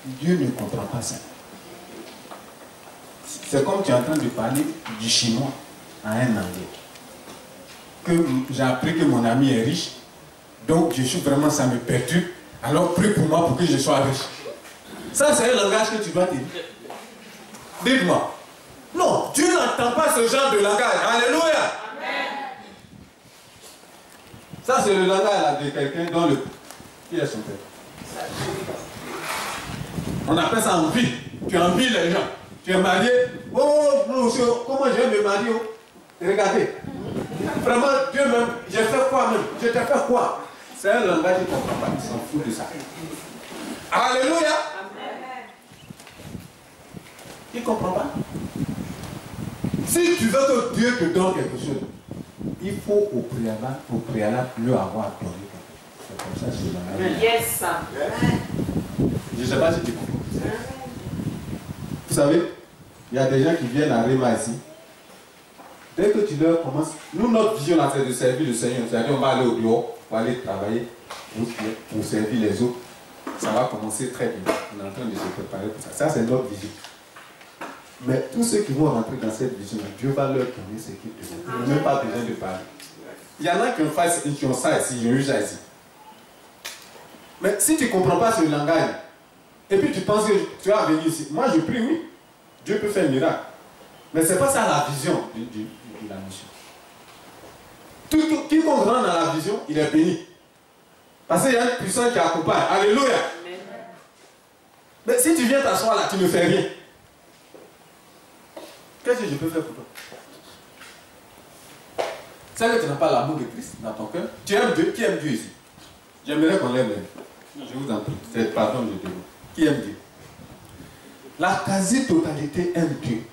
Dieu ne comprend pas ça. C'est comme tu es en train de parler du chinois à un anglais. Que j'ai appris que mon ami est riche, donc je suis vraiment, ça me perturbe, alors prie pour moi pour que je sois riche. Ça, c'est un langage que tu dois dire. Dites-moi. Non, Dieu n'entend pas ce genre de langage. Alléluia. Amen. Ça, c'est le langage là, de quelqu'un dans le... Qui est son père? On appelle ça envie. Tu envies les gens. Tu es marié. Oh, monsieur, comment je vais me marier? Regardez. Vraiment, Dieu même, j'ai fait quoi même? Je t'ai fait quoi? C'est un langage qui ne comprend pas. Ils s'en foutent de ça. Alléluia. Amen. Il ne comprend pas. Si tu veux que Dieu te donne quelque chose, il faut au préalable lui avoir donné quelque chose. C'est comme ça que c'est dans la vie. Yes. Je ne sais pas si tu comprends. Vous savez, il y a des gens qui viennent à Réma ici. Dès que tu leur commences, nous, notre vision, c'est de servir le Seigneur. C'est-à-dire, on va aller au bureau, pour aller travailler, pour servir les autres. Ça va commencer très bien. On est en train de se préparer pour ça. Ça, c'est notre vision. Mais tous ceux qui vont rentrer dans cette vision, Dieu va leur donner ce qu'ils demandent. Ils n'ont même pas besoin de parler. Il y en a qui ont ça ici, ils ont eu ça ici. Mais si tu ne comprends pas ce langage, et puis tu penses que tu vas venir ici, moi je prie, oui. Dieu peut faire un miracle. Mais ce n'est pas ça la vision de la mission. Quiconque rentre dans la vision, il est béni. Parce qu'il y a une puissance qui accompagne. Alléluia. Mais si tu viens t'asseoir là, tu ne fais rien. Qu'est-ce que je peux faire pour toi? C'est que tu n'as pas l'amour de Christ dans ton cœur. Tu aimes Dieu. Qui aime Dieu ici? J'aimerais qu'on l'aime. Je vous en prie. Pardon, je te dis. Qui aime Dieu? La quasi-totalité aime Dieu.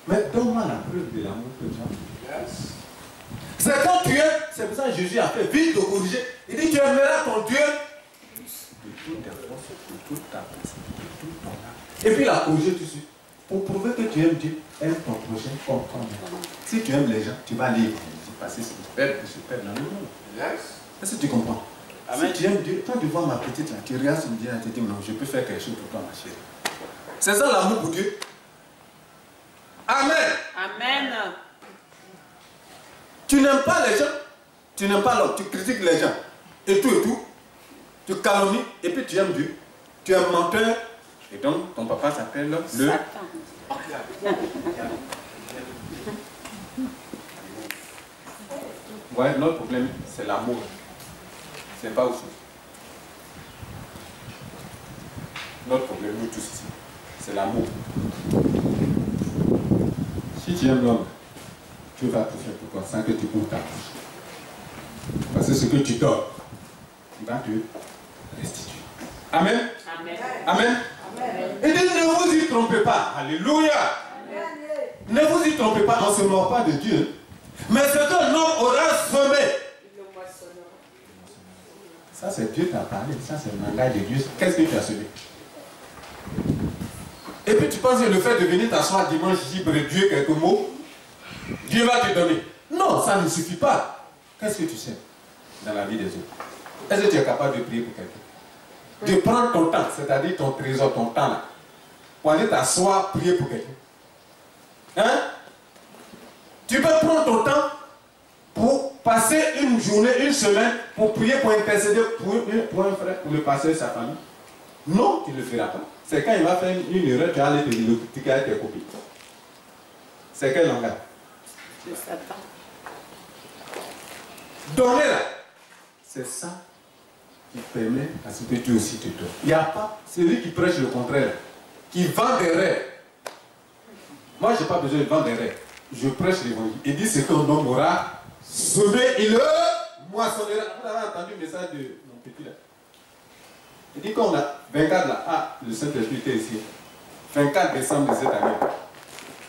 Mais donne-moi la preuve de l'amour que tu as. C'est quand tu aimes, c'est pour ça que Jésus a fait vite de corriger. Il dit, tu aimeras ton Dieu de toute ta force, de toute ta pensée, de toute ton âme. Et puis il a corrigé tout de suite. Pour prouver que tu aimes Dieu, aime ton prochain comme toi-même. Si tu aimes les gens, tu vas lire. Parce que c'est super dans le monde. Est-ce que tu comprends? Amen. Si tu aimes Dieu, quand tu vois ma petite là, tu regardes sur Dieu et tu dis non, je peux faire quelque chose pour toi, ma chérie. C'est ça l'amour pour Dieu. Amen. Amen. Tu n'aimes pas les gens, tu n'aimes pas l'homme, tu critiques les gens, et tout, tu calomnies, et puis tu aimes Dieu. Tu es un menteur, et donc ton papa s'appelle le Satan. Ouais, notre problème, c'est l'amour. C'est pas autre chose. Notre problème, nous tous ici, c'est l'amour. Si tu aimes l'homme, tu vas tout faire pour toi sans que tu ouvres ta bouche. Parce que ce que tu donnes, il va te restituer. Amen. Amen. Amen. Et dit, ne vous y trompez pas. Alléluia. Ne vous y trompez pas, on ne se mord pas de Dieu. Mais ce que l'homme aura semé. Ça, c'est Dieu qui a parlé. Ça, c'est le langage de Dieu. Qu'est-ce que tu as semé? Et puis tu penses que le fait de venir t'asseoir dimanche, libre Dieu quelques mots, Dieu va te donner. Non, ça ne suffit pas. Qu'est-ce que tu sais dans la vie des autres? Est-ce que tu es capable de prier pour quelqu'un? De prendre ton temps, c'est-à-dire ton trésor, ton temps là, pour aller t'asseoir, prier pour quelqu'un. Hein? Tu peux prendre ton temps pour passer une journée, une semaine, pour prier, pour intercéder pour un frère, pour le passer sa famille. Non, tu ne le feras pas. C'est quand il va faire une erreur, tu vas aller te critiquer avec tes copines. C'est quel langage? C'est Satan. Donner là, c'est ça qui permet à ce que Dieu aussi te donne. Il n'y a pas celui qui prêche le contraire, qui vend des rêves. Moi, je n'ai pas besoin de vendre des rêves. Je prêche l'évangile. Il dit ce qu'un homme aura semé, il le moissonnera. Vous avez entendu le message de mon petit là? Il dit qu'on a 24 là. Ah, le Saint-Esprit était ici. 24 décembre de cette année.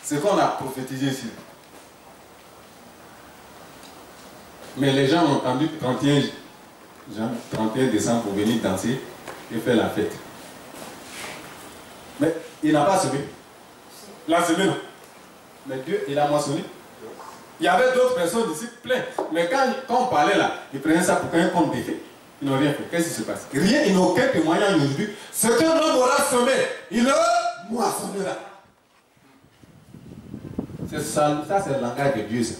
C'est qu'on a prophétisé ici. Mais les gens ont entendu 31 décembre pour venir danser et faire la fête. Mais il n'a pas semé. La semé non. Mais Dieu, il a moissonné. Il y avait d'autres personnes ici plein. Mais quand on parlait là, ils prenaient ça pour un compte d'effet. Ils n'ont rien fait. Qu'est-ce qui se passe? Rien, ils n'ont aucun témoignage aujourd'hui. Ce qu'un homme aura semé, il le moissonnera. C'est ça, c'est le langage de Dieu. Ça.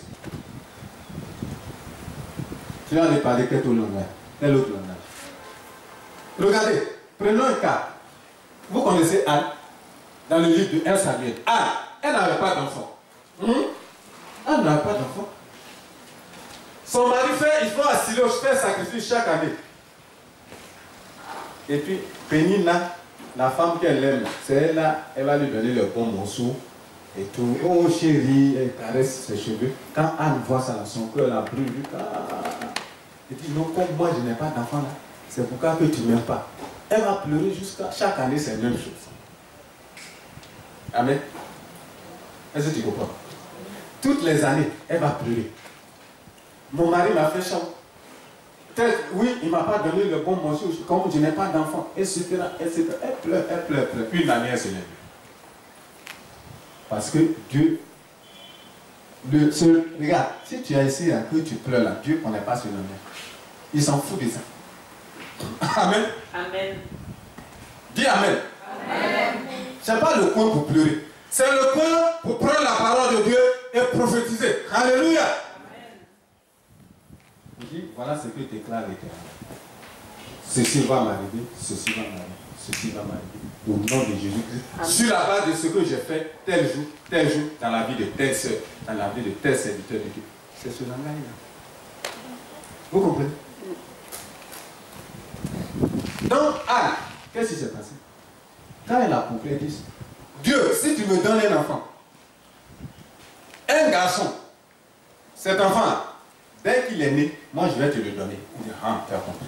Tu vas aller parler quel autre langage? Quel autre langage? Regardez, prenons un cas. Vous connaissez Anne, dans le livre de 1 Samuel. Anne, elle n'avait pas d'enfant. Anne n'avait pas d'enfant. Son mari fait, il faut assurer, je fais sacrifice chaque année. Et puis, Pénina, la femme qu'elle aime, c'est elle là, elle va lui donner le bon morceau et tout. Oh chérie, elle caresse ses cheveux. Quand Anne voit ça, son cœur la brûle. Elle dit non, comme moi je n'ai pas d'enfant là, c'est pourquoi que tu ne m'aimes pas. Elle va pleurer jusqu'à chaque année, c'est la même chose. Amen. Est-ce que tu comprends? Toutes les années, elle va pleurer. Mon mari m'a fait chant. Peut-être, oui, il ne m'a pas donné le bon morceau, comme je n'ai pas d'enfant, etc., etc. Elle pleure, elle pleure, elle pleure. Une année, elle se lève. Parce que Dieu, regarde, si tu as essayé que tu pleures là, Dieu ne connaît pas ce nom. Il s'en fout de ça. Amen. Amen. Dis Amen. Amen. Ce n'est pas le coin pour pleurer. C'est le coin pour prendre la parole de Dieu et prophétiser. Alléluia. Il dit, voilà ce que déclare l'Éternel. Ceci va m'arriver, ceci va m'arriver, ceci va m'arriver. Au nom de Jésus-Christ. Sur la base de ce que j'ai fait tel jour, dans la vie de telle soeur, dans la vie de tel serviteur de Dieu. C'est ce langage-là. Vous comprenez? Donc, Anne, qu'est-ce qui s'est passé? Quand elle a compris, elle dit, Dieu, si tu me donnes un enfant, un garçon, cet enfant, dès qu'il est né, moi je vais te le donner. Il dit, ah, tu as compris.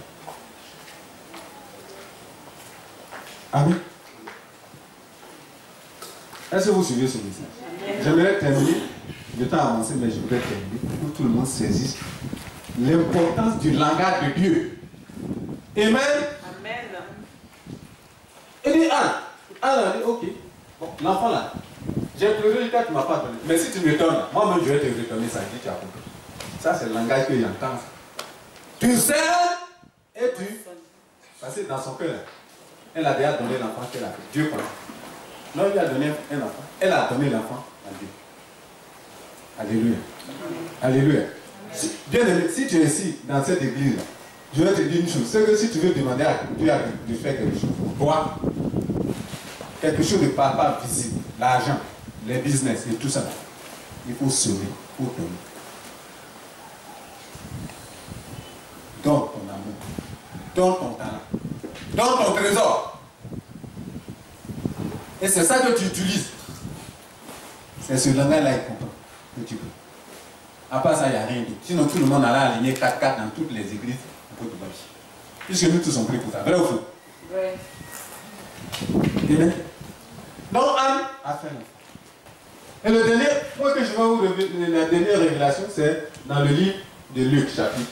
Amen. Est-ce que vous suivez ce message? J'aimerais terminer. Le temps a avancé, mais je voudrais terminer pour que tout le monde saisisse l'importance du langage de Dieu. Amen. Amen. Il dit Anne. Anne a dit ok. Bon, l'enfant là, j'ai pleuré, tu ne m'as pas donné. Mais si tu me donnes, moi-même je vais te retourner ça. Tu as compris. Ça, c'est le langage que j'entends. Tu sais et tu. Parce que dans son cœur, elle a déjà donné l'enfant qu'elle a fait. Dieu connaît. Non, il a donné un enfant. Elle a donné l'enfant à Dieu. Alléluia. Alléluia. Bien aimé, si tu es ici, dans cette église, je vais te dire une chose. C'est que si tu veux demander à Dieu de faire quelque chose pour toi, quelque chose de pas visible, l'argent, les business et tout ça, il faut semer pour donner. Donne ton amour, donne ton talent, donne ton trésor. Et c'est ça que tu utilises. C'est ce langage-là qui comprend que tu peux. À part ça, il n'y a rien d'autre. Sinon, tout le monde allait aligner 4-4 dans toutes les églises pour te bâcher. Puisque nous tous sommes pris pour ça. Vrai ou faux? Vrai. Amen. Donc, Anne a fait l'enfant. Et le dernier, moi que je vais vous révéler, la dernière révélation, c'est dans le livre de Luc, chapitre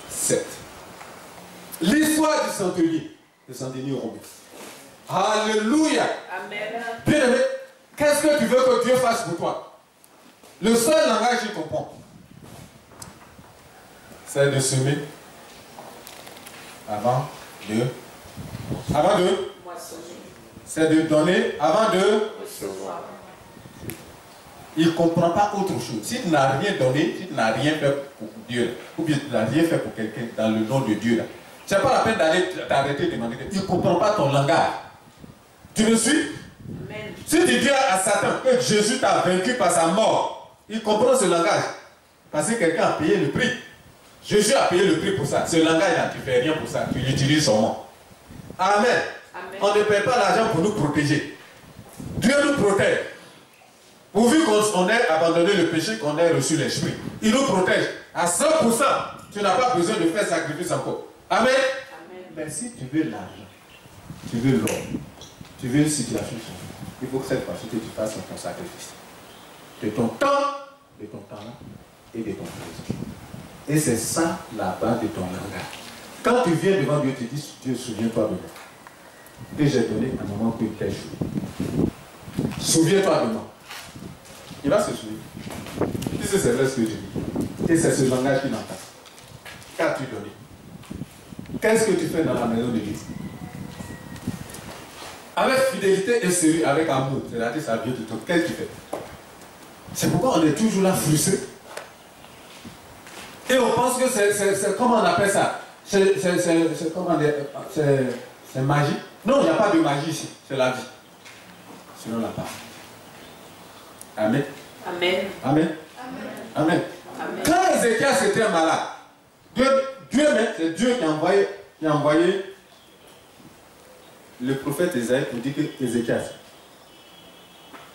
7. L'histoire du centenier romain. Alléluia. Amen. Bien aimé, qu'est-ce que tu veux que Dieu fasse pour toi? Le seul langage qu'il comprend, c'est de semer avant de c'est de donner avant de Recevoir. il ne comprend pas autre chose. Si tu n'as rien donné, si tu n'as rien fait pour Dieu, ou bien tu n'as rien fait pour quelqu'un dans le nom de Dieu, ce n'est pas la peine d'aller t'arrêter de demander. Il ne comprend pas ton langage. Tu me suis? Amen. Si tu dis à Satan que Jésus t'a vaincu par sa mort, il comprend ce langage. Parce que quelqu'un a payé le prix. Jésus a payé le prix pour ça. Ce langage-là, tu ne fais rien pour ça. Tu l'utilises seulement. Amen. Amen. On ne paie pas l'argent pour nous protéger. Dieu nous protège. Pourvu qu'on ait abandonné le péché, qu'on ait reçu l'esprit. Il nous protège. À 100%, tu n'as pas besoin de faire sacrifice encore. Amen. Amen. Mais si tu veux l'argent, tu veux l'or, tu veux une situation, il faut que cette fois-ci que tu fasses ton sacrifice. De ton temps, de ton talent et de ton plaisir. Et c'est ça la base de ton langage. Quand tu viens devant Dieu, tu dis, Dieu, souviens-toi de moi. Que j'ai donné un moment pour quelque chose. Souviens-toi de moi. Il va se souvenir. Puisque c'est vrai ce que je dis. Et c'est ce langage qu'il entend. Qu'as-tu donné? Qu'est-ce que tu fais dans la maison de Dieu? Avec fidélité et sérieux, avec amour, c'est-à-dire ça vient de toi. Qu'est-ce que tu fais? C'est pourquoi on est toujours là frustré. Et on pense que c'est comment on appelle ça? C'est magie. Non, il n'y a pas de magie ici. C'est la vie. Selon la parole. Amen. Amen. Amen. Amen. Amen. Quand Ézéchias était malade, c'est Dieu qui a envoyé le prophète Ésaïe pour dire que Ézéchias,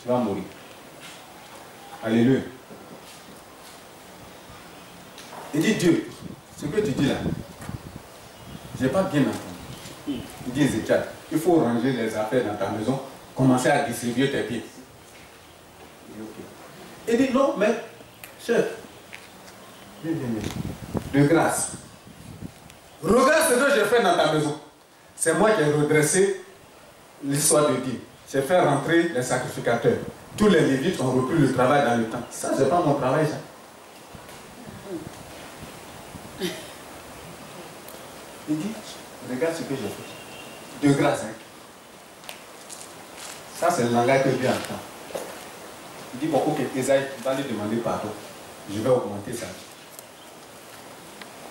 tu vas mourir. Alléluia. Il dit Dieu, ce que tu dis là, je n'ai pas bien entendu. Il dit Ézéchias, il faut ranger les affaires dans ta maison, commencer à distribuer tes pieds. Il dit non, mais chef, de grâce, regarde ce que j'ai fait dans ta maison. C'est moi qui ai redressé l'histoire de Dieu. J'ai fait rentrer les sacrificateurs. Tous les Lévites ont repris le travail dans le temps. Ça, c'est pas mon travail, ça. Il dit, regarde ce que j'ai fait. De grâce, hein. Ça, c'est le langage que Dieu entend. Il dit, bon, ok, Esaïe, tu vas lui demander pardon. Je vais augmenter ça.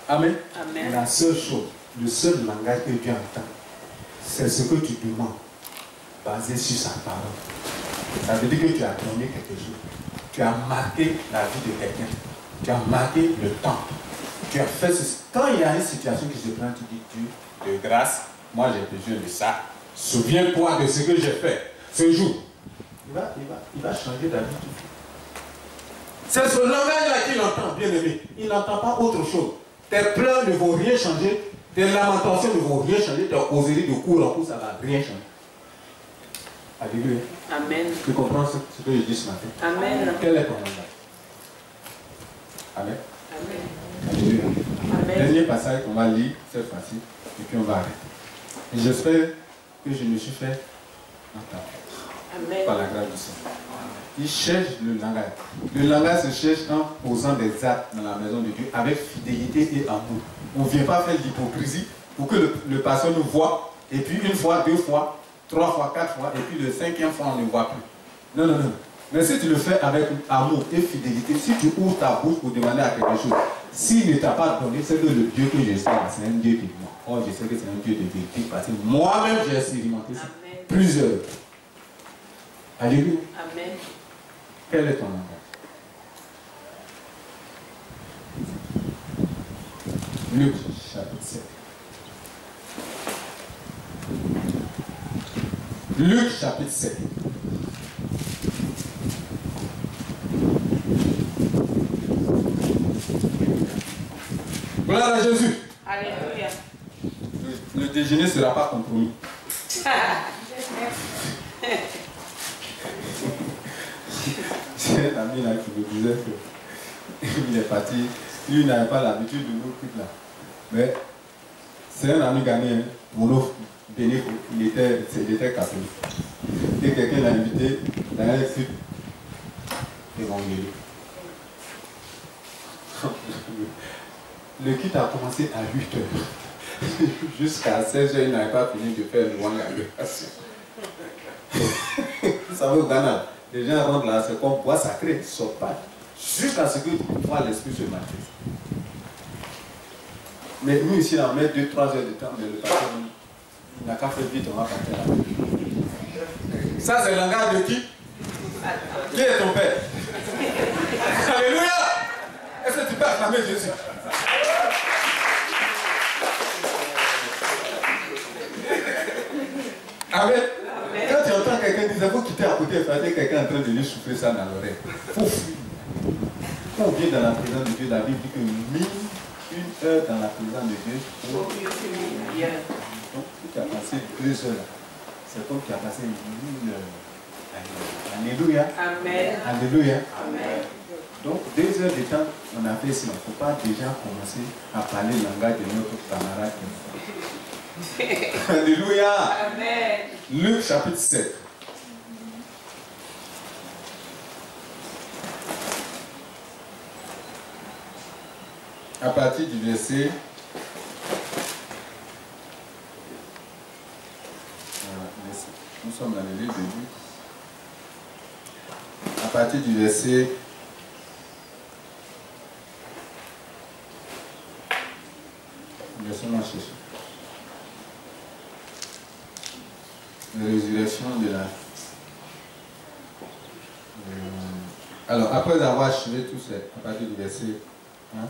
Amen. Amen. La seule chose, le seul langage que Dieu entend, c'est ce que tu demandes, basé sur sa parole. Ça veut dire que tu as donné quelque chose. Tu as marqué la vie de quelqu'un. Tu as marqué le temps. Tu as fait ceci. Quand il y a une situation qui se prend, tu dis, Dieu, de grâce, moi j'ai besoin de ça. Souviens-toi de ce que j'ai fait ce jour. Il va changer ta vie. C'est ce langage-là qu'il entend, bien aimé. Il n'entend pas autre chose. Tes pleurs ne vont rien changer. Tes lamentations ne vont rien changer. Tes causeries de cours en cours, ça ne va rien changer. Alléluia. Amen. Tu comprends ce que je dis ce matin? Amen. Quel est ton langage? Amen. Amen. Alléluia. Amen. Dernier passage qu'on va lire cette fois-ci, et puis on va arrêter. Et j'espère que je me suis fait entendre Amen. par la grâce du Seigneur. Il cherche le langage. Le langage se cherche en posant des actes dans la maison de Dieu avec fidélité et amour. On ne vient pas faire de l'hypocrisie pour que le pasteur nous voit, et puis une fois, deux fois, trois fois, quatre fois, et puis le cinquième fois, on ne voit plus. Non, non, non. Mais si tu le fais avec amour et fidélité, si tu ouvres ta bouche pour demander à quelque chose, s'il ne t'a pas donné, c'est que le Dieu que je sais, c'est un Dieu qui est moi. Oh, je sais que c'est un Dieu de vérité, parce que moi-même, j'ai expérimenté ça. Plusieurs. Alléluia. Amen. Quel est ton langage? Luc chapitre 7. Luc chapitre 7. Gloire à Jésus. Alléluia. Le déjeuner ne sera pas compromis. J'ai un ami là qui me disait qu'il est parti. Lui n'avait pas l'habitude de nous trucs là. Mais c'est un ami ghanéen, Moulouf, Bénéf, il était catholique. Et quelqu'un l'a invité dans un site évangélique. Le culte a commencé à 8 h. Jusqu'à 16 h, il n'avait pas fini de faire le wanga. Vous savez, au Ghana, les gens rentrent là, c'est comme bois sacré, ils ne sortent pas. Jusqu'à ce que voir l'esprit se manifeste. Mais nous ici, on met 2-3 heures de temps, mais le pasteur, il n'a qu'à faire vite, on va partir là. Ça, c'est le langage de qui? Qui est ton père? Alléluia! Est-ce que tu peux acclamer Jésus? Amen. Quand tu entends quelqu'un dire, vous quittez à côté et faire quelqu'un en train de lui souffler ça dans l'oreille. Quand on vient dans la présence de Dieu, la Bible dit que 1 heure dans la présence de Dieu. Donc, tu as passé 2 heures là. C'est comme tu as passé 1 heure. Alléluia. Amen. Alléluia. Amen. Donc, 2 heures de temps, on a fait ça. Il ne faut pas déjà commencer à parler le langage de notre camarade. Alléluia. Amen. Luc chapitre 7. À partir du verset. Nous sommes dans le livre de Luc. À partir du verset. Laissons-moi chercher. La résurrection de la. Alors, après avoir achevé tout ces. À partir du verset. Hein?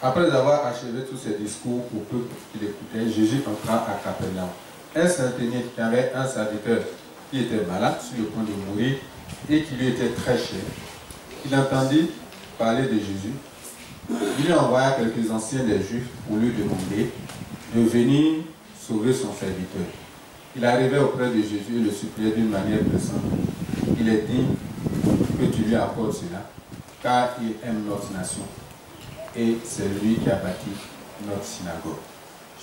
Après avoir achevé tous ces discours au peuple qui l'écoutait, Jésus entra à Capernaum. Un centenier qui avait un serviteur qui était malade, sur le point de mourir, et qui lui était très cher. Il entendit parler de Jésus. Il lui envoya quelques anciens des Juifs pour lui demander de venir sauver son serviteur. Il arrivait auprès de Jésus et le suppliait d'une manière pressante. Il est digne que tu lui accordes cela, car il aime notre nation. Et c'est lui qui a bâti notre synagogue.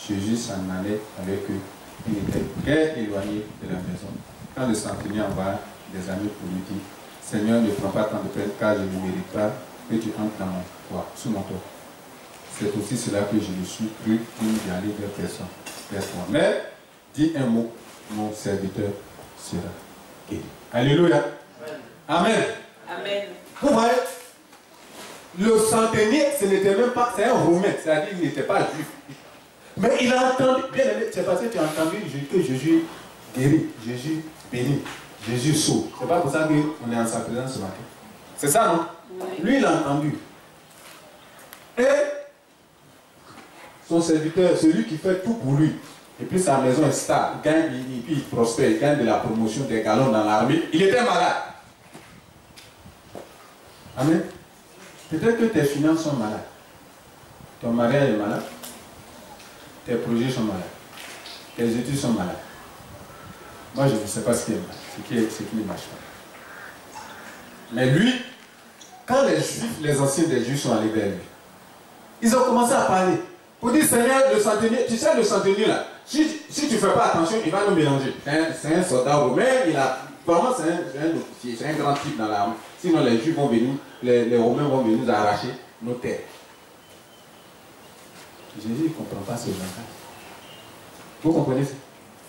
Jésus s'en allait avec eux. Il était très éloigné de la maison. Quand le centenier envoya des amis pour lui dire, Seigneur, ne prends pas tant de peine, car je ne mérite pas que tu entres dans mon toit, sous mon toit. C'est aussi cela que je me suis cru d'y aller vers personne. Mais, dis un mot, mon serviteur sera guéri. Alléluia. Amen. Amen. Vous voyez, le centenier, ce n'était même pas, c'est un Romain, c'est-à-dire qu'il n'était pas juif. Mais il a entendu, bien aimé, c'est parce que tu as entendu que Jésus guérit, Jésus bénit, Jésus sauve. C'est pas pour ça qu'on est en sa présence ce matin. C'est ça, non? Oui. Lui, il a entendu. Et son serviteur, celui qui fait tout pour lui, et puis sa maison est stable, gagne, et puis il prospère, il gagne de la promotion, des galons dans l'armée, il était malade. Amen. Peut-être que tes finances sont malades. Ton mariage est malade. Tes projets sont malades. Tes études sont malades. Moi, je ne sais pas ce qui ne marche pas. Mais lui, quand les Juifs, les anciens des Juifs sont allés vers lui, ils ont commencé à parler. Pour dire, Seigneur, le centenier, tu sais, le centenier là, si tu ne fais pas attention, il va nous mélanger. C'est un soldat romain, vraiment c'est un officier, c'est un grand type dans l'armée. Sinon les Juifs vont venir, les Romains vont venir nous arracher nos terres. Jésus ne comprend pas ce langage. Vous comprenez ça?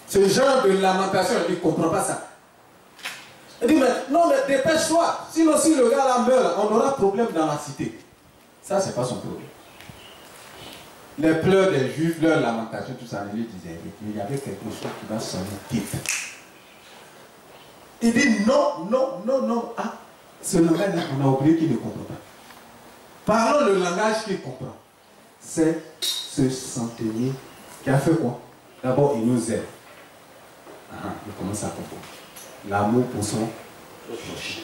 Ce genre de lamentation, il ne comprend pas ça. Il dit, mais non, mais dépêche-toi. Sinon, si le gars là meurt, on aura problème dans la cité. Ça, c'est pas son problème. Les pleurs des Juifs, leurs lamentations, tout ça, lui disait, mais il y avait quelque chose qui va sonner type. Il dit non, non, non, non. Ah, ce langage-là, on a oublié qu'il ne comprend pas. Parlons le langage qu'il comprend. C'est ce centenier qui a fait quoi? D'abord, il nous aime. Ah, il commence à comprendre. L'amour pour son prochain.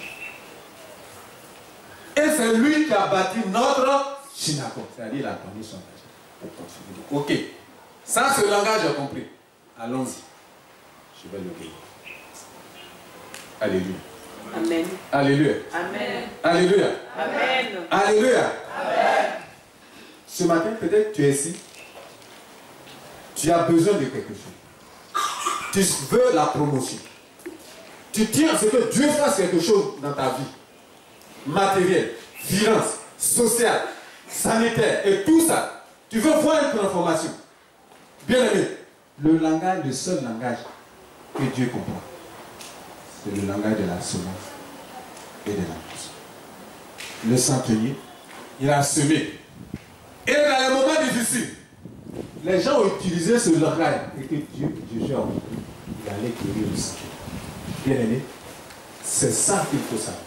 Et c'est lui qui a bâti notre synagogue. C'est-à-dire, il a donné son argent pour continuer. Ok. Ça, ce langage, j'ai compris. Allons-y. Je vais le guérir. Alléluia. Amen. Alléluia. Amen. Alléluia. Amen. Alléluia. Amen. Ce matin, peut-être tu es ici. Tu as besoin de quelque chose. Tu veux la promotion. Tu tiens à ce que Dieu fasse quelque chose dans ta vie. Matériel, finance, social, sanitaire et tout ça. Tu veux voir une transformation. Bien aimé, le langage, le seul langage que Dieu comprend, c'est le langage de la semence et de la moisson. Le centenier, il a semé. Et dans les moments difficiles, les gens ont utilisé ce langage et que Dieu, il allait guérir le centenier. Bien aimé, c'est ça qu'il faut savoir.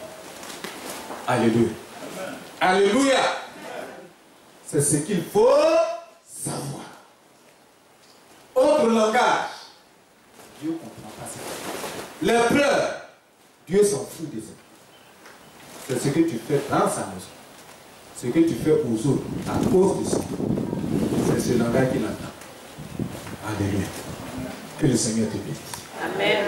Alléluia. Alléluia. C'est ce qu'il faut savoir. Autre langage, Dieu ne comprend pas ça. Les pleurs, Dieu s'en fout de ça. C'est ce que tu fais dans sa maison. Ce que tu fais aux autres à cause de ça. C'est ce langage qu'il entend. Alléluia. Que le Seigneur te bénisse. Amen.